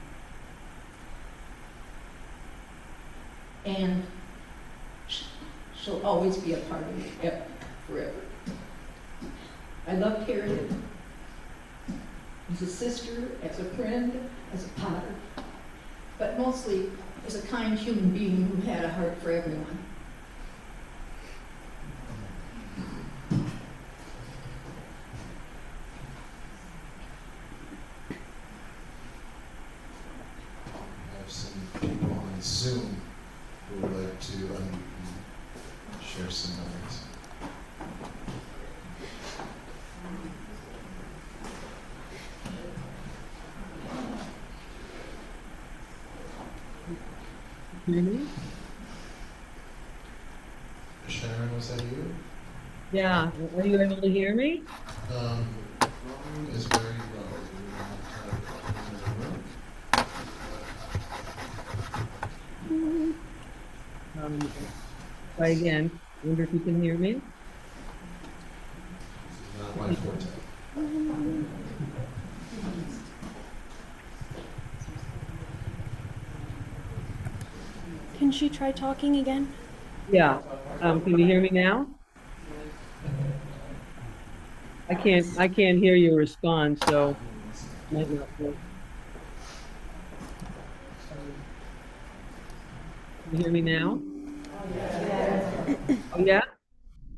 And she'll always be a part of me, forever. I loved Harriett as a sister, as a friend, as a potter, but mostly as a kind human being who had a heart for everyone. I have some people on Zoom who would like to share some memories. Mm-hmm. Sharon, was that you? Yeah, are you able to hear me? Volume is very low. We will not have in the room. Try again. Wonder if you can hear me? Not my forte. Can she try talking again? Yeah. Can you hear me now? I can't hear you respond, so might not work. Can you hear me now? Oh, yeah?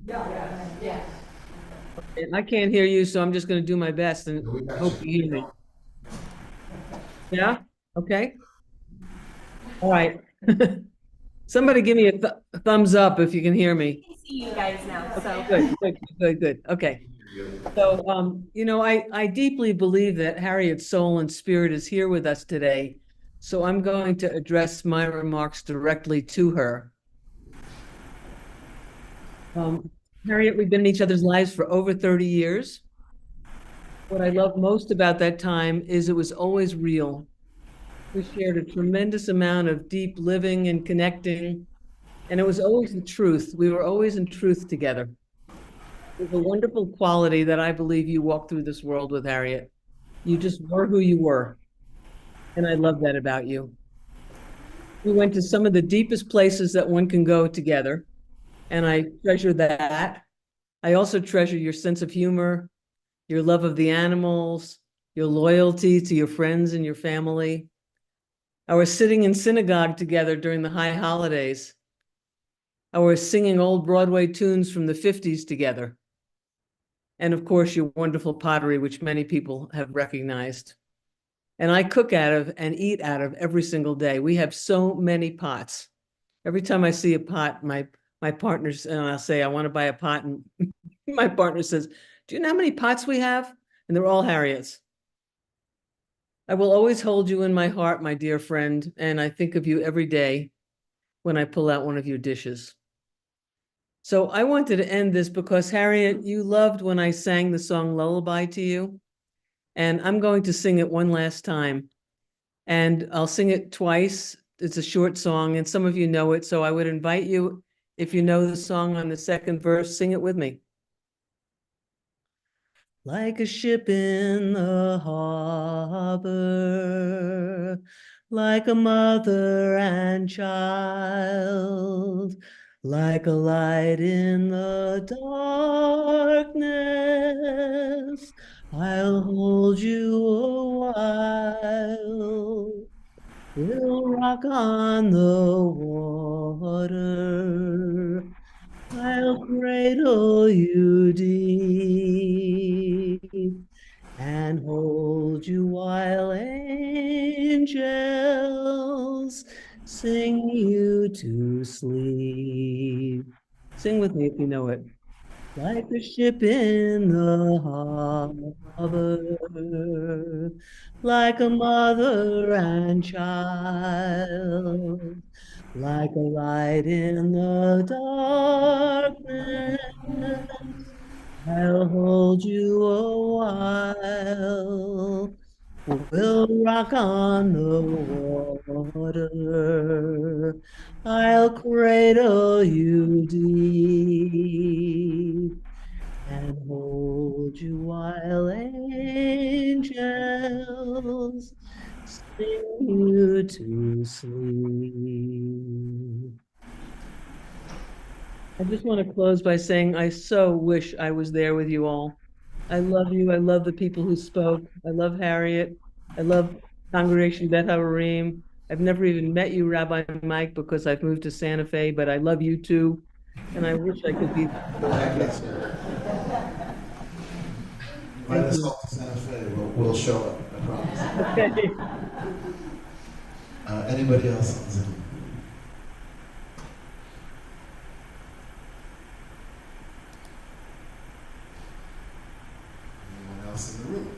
Yeah. I can't hear you, so I'm just going to do my best and We got hope you. you hear me. Yeah? Okay. All right. Somebody give me a thumbs up if you can hear me. I see you guys now, so. Good, good, good, good. Okay. So, I deeply believe that Harriet's soul and spirit is here with us today. So I'm going to address my remarks directly to her. Harriet, we've been in each other's lives for over 30 years. What I love most about that time is it was always real. We shared a tremendous amount of deep living and connecting, and it was always the truth. We were always in truth together. There's a wonderful quality that I believe you walk through this world with, Harriet. You just were who you were, and I love that about you. We went to some of the deepest places that one can go together, and I treasure that. I also treasure your sense of humor, your love of the animals, your loyalty to your friends and your family. Our sitting in synagogue together during the high holidays. Our singing old Broadway tunes from the 50s together. And of course, your wonderful pottery, which many people have recognized. And I cook out of and eat out of every single day. We have so many pots. Every time I see a pot, my partners, and I'll say, I want to buy a pot. And my partner says, do you know how many pots we have? And they're all Harriet's. I will always hold you in my heart, my dear friend, and I think of you every day when I pull out one of your dishes. So I wanted to end this because, Harriet, you loved when I sang the song Lullaby to you, and I'm going to sing it one last time, and I'll sing it twice. It's a short song, and some of you know it, so I would invite you, if you know the song on the second verse, sing it with me. Like a ship in the harbor, like a mother and child, like a light in the darkness, I'll hold you a while. We'll rock on the water, I'll cradle you deep and hold you while angels sing you to sleep. Sing with me if you know it. Like a ship in the harbor, like a mother and child, like a light in the darkness, I'll hold you a while. We'll rock on the water. I'll cradle you deep and hold you while angels sing you to sleep. I just want to close by saying I so wish I was there with you all. I love you. I love the people who spoke. I love Harriet. I love Congregation Beth Havarim. I've never even met you, Rabbi Mike, because I've moved to Santa Fe, but I love you too. And I wish I could be there. Invite us all to Santa Fe. We'll show up, I promise. Okay. Anybody else on Zoom? Anyone else in the room?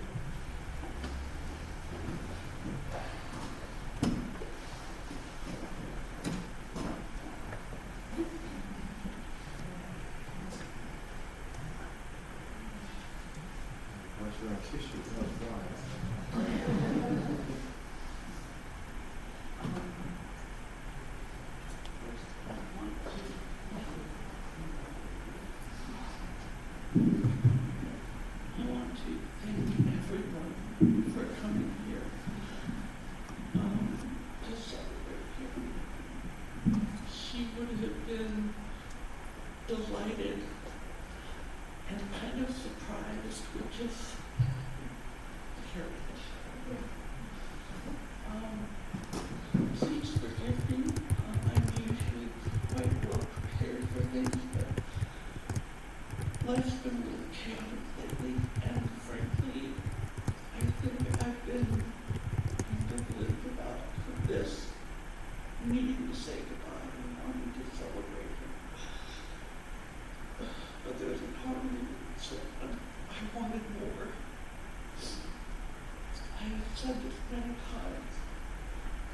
What's your tissue? No flies. I want to thank everyone for coming here to celebrate him. She would have been delighted and kind of surprised, which is Harriet. Please forgive me. I'm usually quite well prepared for things, but life's been really chaotic lately, and frankly, I think I've been wanted more. I have said this many times,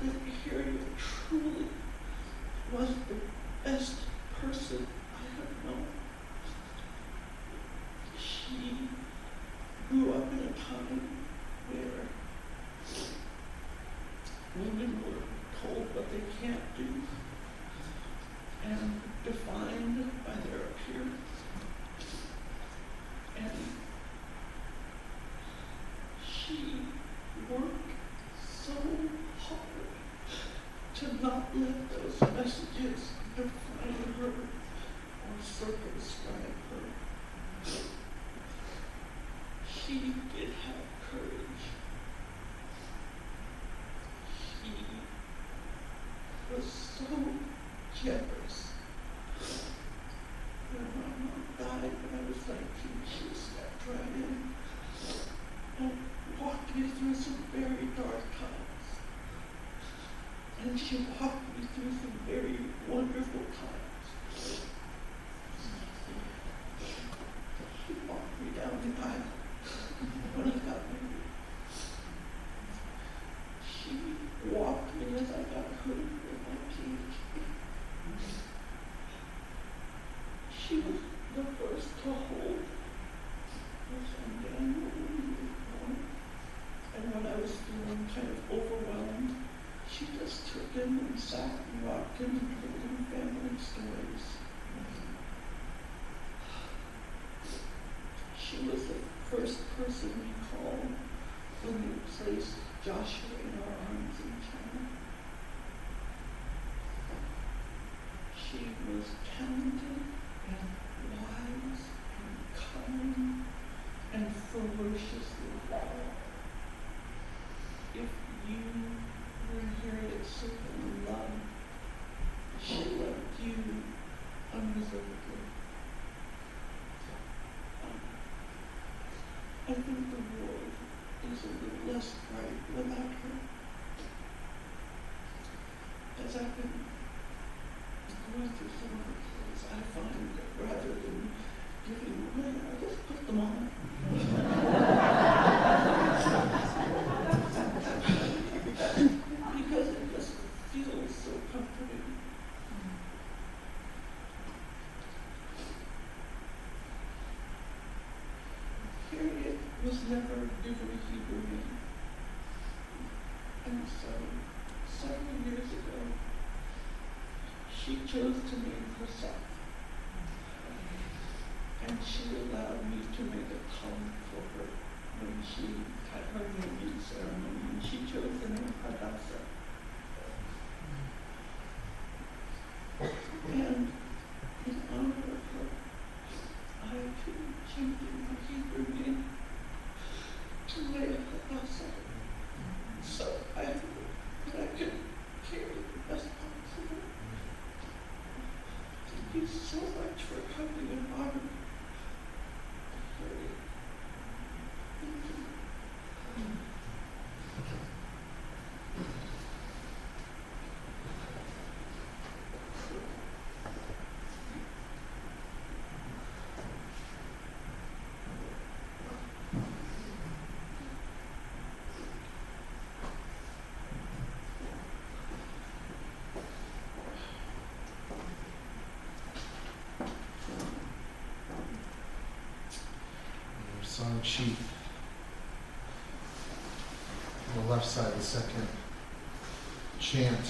that Harriett truly was the best person I have known. She grew up in a time where women were told what they can't do and defined by their appearance. And she worked so hard to not let those messages define her or circumscribe her. She did have courage. She was so generous. When my mom died when I was 19, she stepped right in and walked me through some very dark times. And she walked me through some very wonderful times. She walked me down the aisle when I got married. She walked me as I got hurt with my PhD. She was the first to hold my son Daniel when he was born. And when I was feeling kind of overwhelmed, she just took him and sat and rocked him and told him family stories. She was the first person we called when we placed Joshua in our arms in China. She was talented and wise and kind and ferociously loyal. If you were Harriet Serpent love, she loved you unreservedly. I think the world is a little less bright without her. As I've been going through some of her clothes, I find that rather than giving away, I just put them on. Because it just feels so comforting. Harriet was never given a Hebrew name. And so, several years ago, she chose to name herself. And she allowed me to make a column for her when she had her naming ceremony, and she chose the name Hadassah. And in honor of her, I too changed my Hebrew name to Leah Hadassah. So I hope that I can carry the best possible. Thank you so much for coming and honoring me. Thank you. Song sheet. On the left side, the second chant.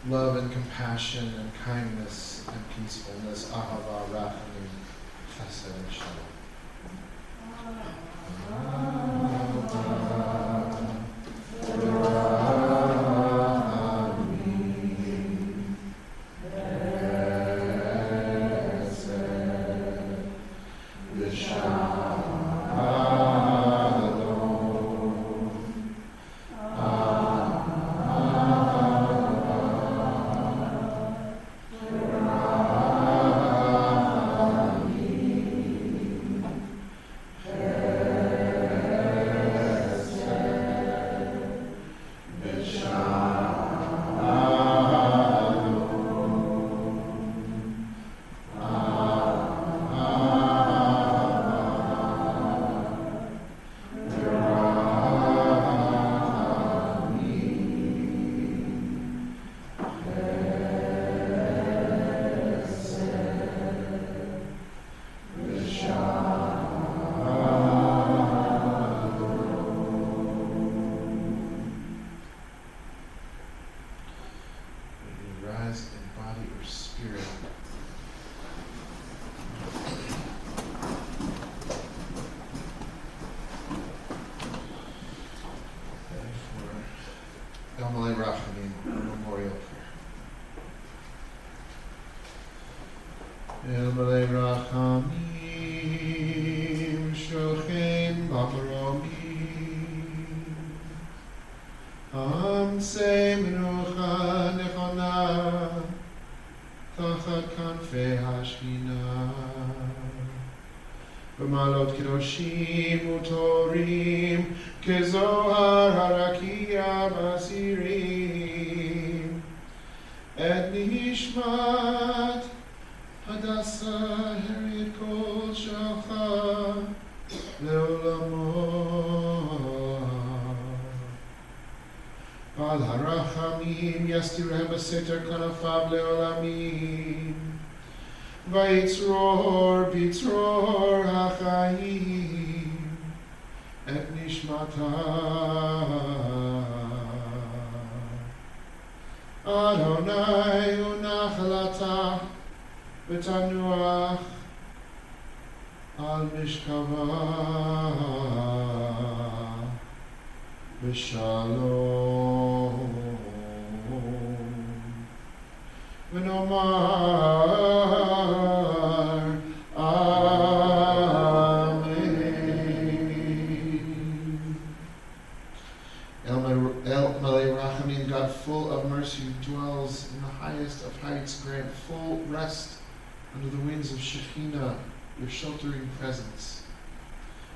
Love and compassion and kindness and peacefulness. Ahava, rachamim, chesed, and shalom. במעלות קדושים וטהורים, כזוהר הרקיע בסירים. את נשמת הדסה הריית קול שלך לעולמו. על הרחמים יסתירם בסתר כנפיו לעולמים. ויצרור בצרור החיים את נשמתה. אדוני הוא נחלתה ותנוח על משכבה בשלום. ונאמר Amen. El Malay Rachamim, God full of mercy, who dwells in the highest of heights, grant full rest under the wings of Shekhinah, your sheltering presence,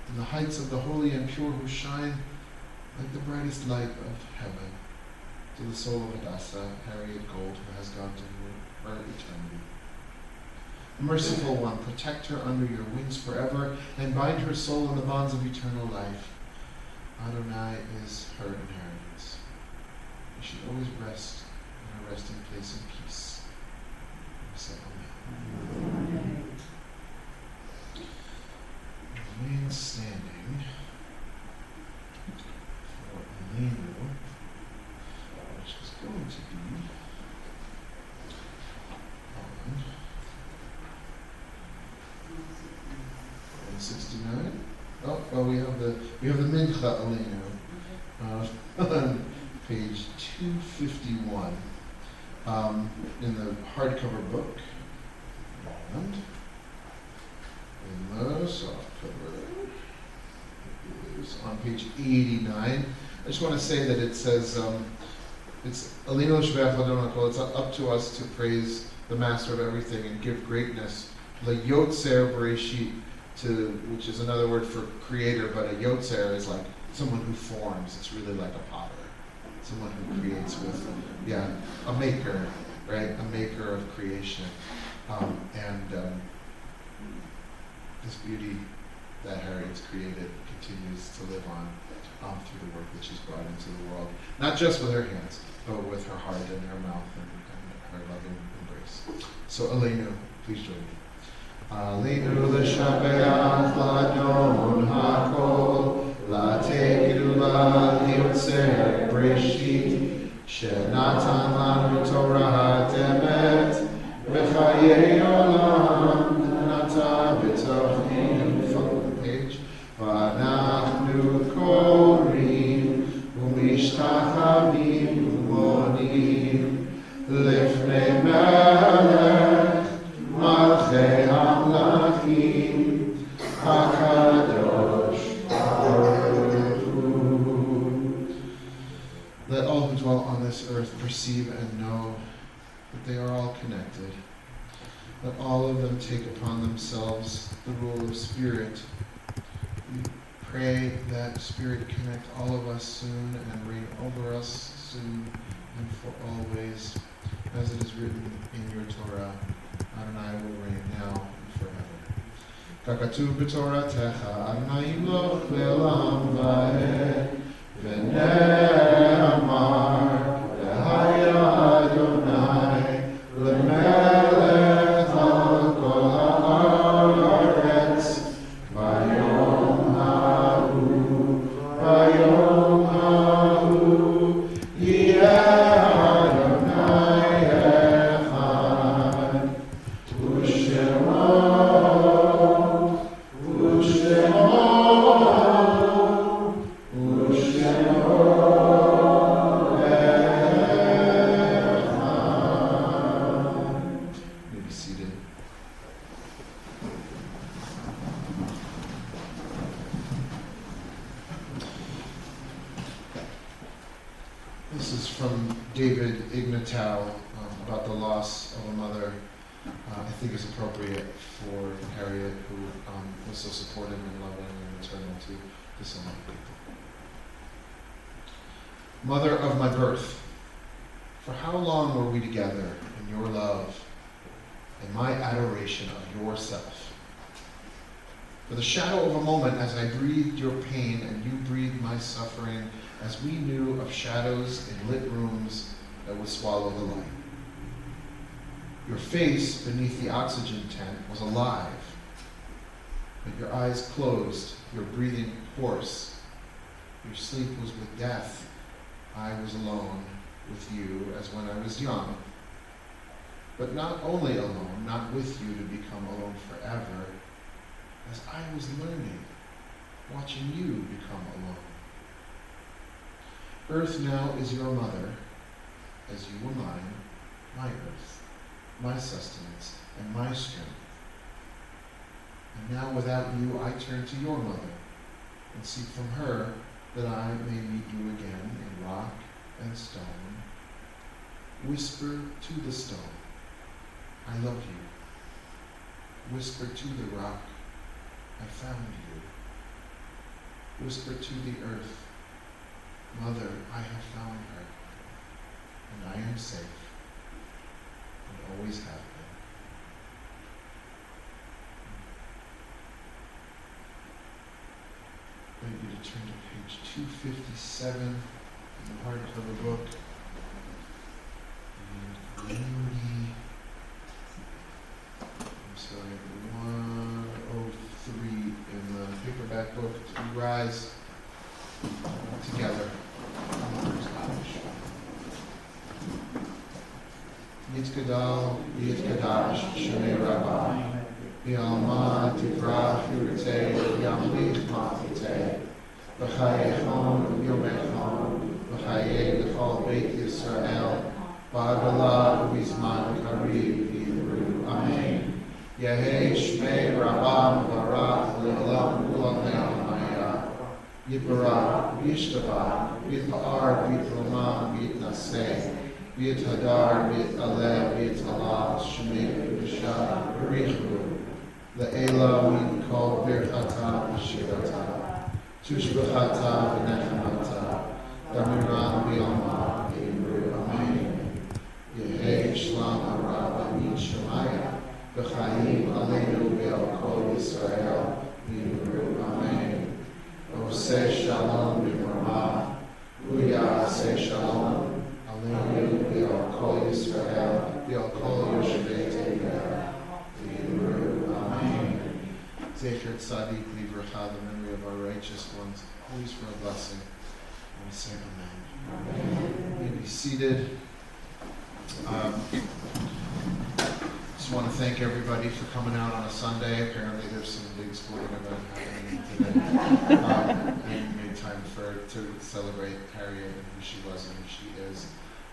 in the heights of the holy and pure, who shine like the brightest light of heaven, to the soul of Hadassah, Harriett Gold, who has gone to her eternity. Merciful One, protect her under your wings forever, and bind her soul in the bonds of eternal life. Adonai is her inheritance. May she always rest in her resting place in peace. We say Amen. Remain standing for Elena, which is going to be on 69. Oh, we have the Mincha Elena on page 251 in the hardcover book, and in the softcover is on page 89. I just want to say that it says it's Elena L'Shvech L'Adon HaKol. It's up to us to praise the Master of everything and give greatness. L'Yotzer Bereshit, which is another word for creator, but a Yotzer is like someone who forms. It's really like a potter, someone who creates with, a maker, right? A maker of creation, this beauty that Harriett's created continues to live on through the work that she's brought into the world, not just with her hands, but with her heart and her mouth and her loving embrace. So Elena, please join me. Aleinu l'shabeach l'adon hakol, l'tegidu l'yotzer breshit, shenatan lanu Torah emet, v'chayei olam nata b'tochim. Flip the page. V'anachnu korim u'mishtachavim u'modim lifnei melech malchei hamlachim hakadosh baruch hu. Let all who dwell on this earth perceive and know that they are all connected. Let all of them take upon themselves the role of Spirit. We pray that Spirit connect all of us soon and reign over us soon and for always, as it is written in your Torah. Adonai will reign now and forever. Kakatuv b'Toratecha, Adonai yimloch le'olam va'ed, v'ne'amar, v'haya Adonai, le'melech al kol ha'aretz, v'yom ha'hu, yeh Adonai echad, u'shemo May be seated. This is from David Ignatow about the loss of a mother. I think is appropriate for Harriett, who was so supportive and loving and maternal to so many people. Mother of my birth, for how long were we together in your love and my adoration of yourself? For the shadow of a moment as I breathed your pain and you breathed my suffering, as we knew of shadows in lit rooms that would swallow the light. Your face beneath the oxygen tent was alive, but your eyes closed, your breathing hoarse. Your sleep was with death. I was alone with you as when I was young. But not only alone, not with you to become alone forever, as I was learning, watching you become alone. Earth now is your mother, as you were mine, my earth, my sustenance, and my strength. And now without you, I turn to your mother, and seek from her that I may meet you again in rock and stone. Whisper to the stone, I love you. Whisper to the rock, I found you. Whisper to the earth, Mother, I have found her, and I am safe, and always have been. I invite you to turn to page 257 in the hardcover book. And 103 in the paperback book. To rise together. Yitkadal, Yitkadash, Shemei Rabbi, Yalma, Tivrah, Hurite, Yamli, Mafite, B'chayechon, Yomechon, B'chaye, L'chol Beit Yisrael, B'agala, U'izman, Karib, Yivru, Amen. Yehei, Shmei, Rabam, Barak, Le'olam, U'lamei, Maya, Yibbarak, Yishtabah, Yitpa'ar, Yitlomam, Yitnaseh, B'it Hadar, B'it Alev, B'it Allah, Shemei, B'shah, B'richu, Le'ela, V'yitkol, Birchata, B'shirata, Tushbechata, V'nechemata, Damiran, B'yalma, B'yimru, Amen. Yehei, Shlam, Arab, Amit, Shemaya, B'chaim, Aleinu, B'yal, Kol Yisrael, B'yimru, Amen. Oseh Shalom, B'morma, Uya, Oseh Shalom, Aleinu, B'yal, Kol Yisrael, B'yal, Kol Yoshevei, Te'ira, B'yimru, Amen. Zecher Tzadik Livracha, the memory of our righteous ones, always for a blessing. And we say Amen. You may be seated. Just want to thank everybody for coming out on a Sunday. Apparently there's some big sporting event happening today. And made time to celebrate Harriett and who she was and who she is.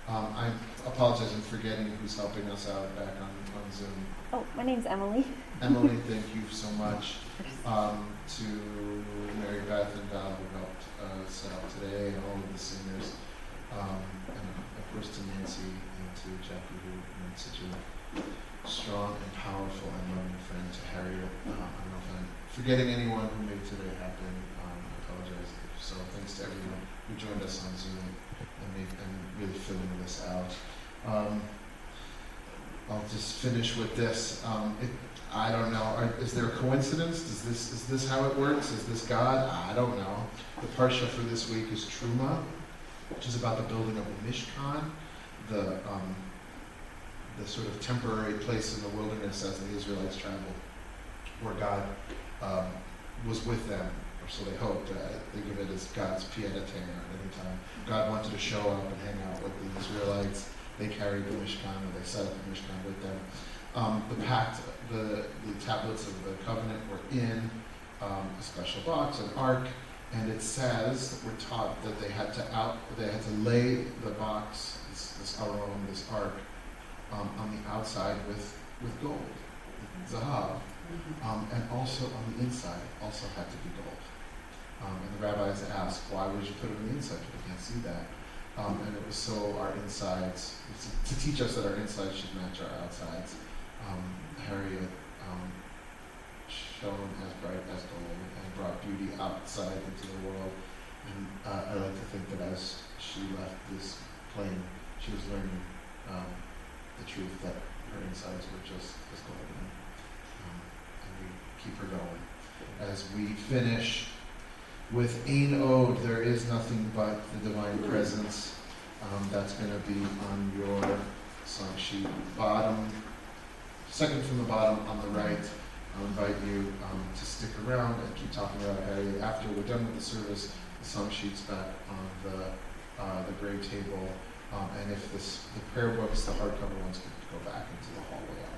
I apologize, I'm forgetting who's helping us out back on Zoom. Oh, my name's Emily. Emily, thank you so much. To Mary Beth and Val who helped set up today, and all of the singers. And of course to Nancy and to Jackie who made such a strong and powerful and loving friend to Harriett. I don't know if I'm forgetting anyone who made today happen. I apologize. So thanks to everyone who joined us on Zoom and really filling this out. I'll just finish with this. I don't know. Is there a coincidence? Is this how it works? Is this God? I don't know. The parsha for this week is Truma, which is about the building of the Mishkan, the sort of temporary place in the wilderness as the Israelites traveled, where God was with them, or so they hoped. Think of it as God's pied-à-terre at any time. God wanted to show up and hang out with the Israelites. They carried the Mishkan, or they set up the Mishkan with them. The pact, the tablets of the covenant were in a special box, an ark, and it says, we're taught that they had to lay the box, this aron, this ark, on the outside with gold, zahav, and also on the inside also had to be gold. And the rabbis asked, why would you put it on the inside? You can't see that. And it was so our insides, to teach us that our insides should match our outsides. Harriett shone as bright as gold and brought beauty outside into the world. And I like to think that as she left this plane, she was learning the truth that her insides were just as golden. And we keep her going. As we finish with Ain Ode, there is nothing but the divine presence. That's going to be on your song sheet. Second from the bottom on the right. I'll invite you to stick around and keep talking about Harriet. After we're done with the service, the song sheet's back on the gray table. And if the prayer books, the hardcover ones, could go back into the hallway on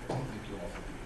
the way. Thank you all for being here.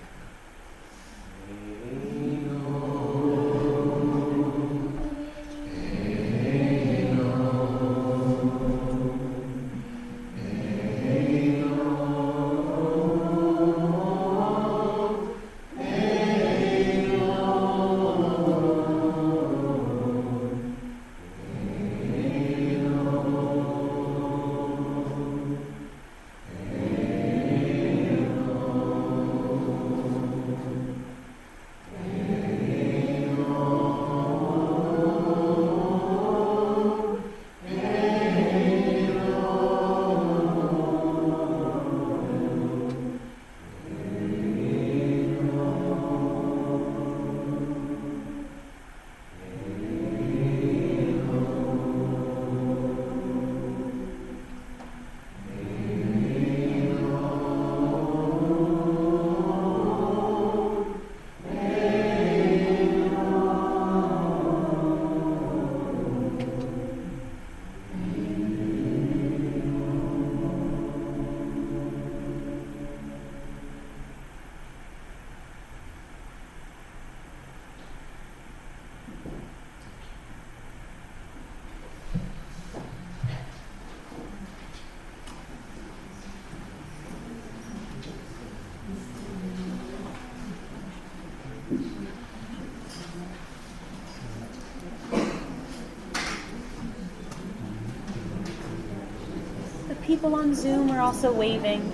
The people on Zoom are also waving.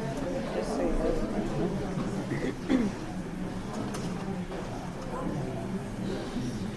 Just say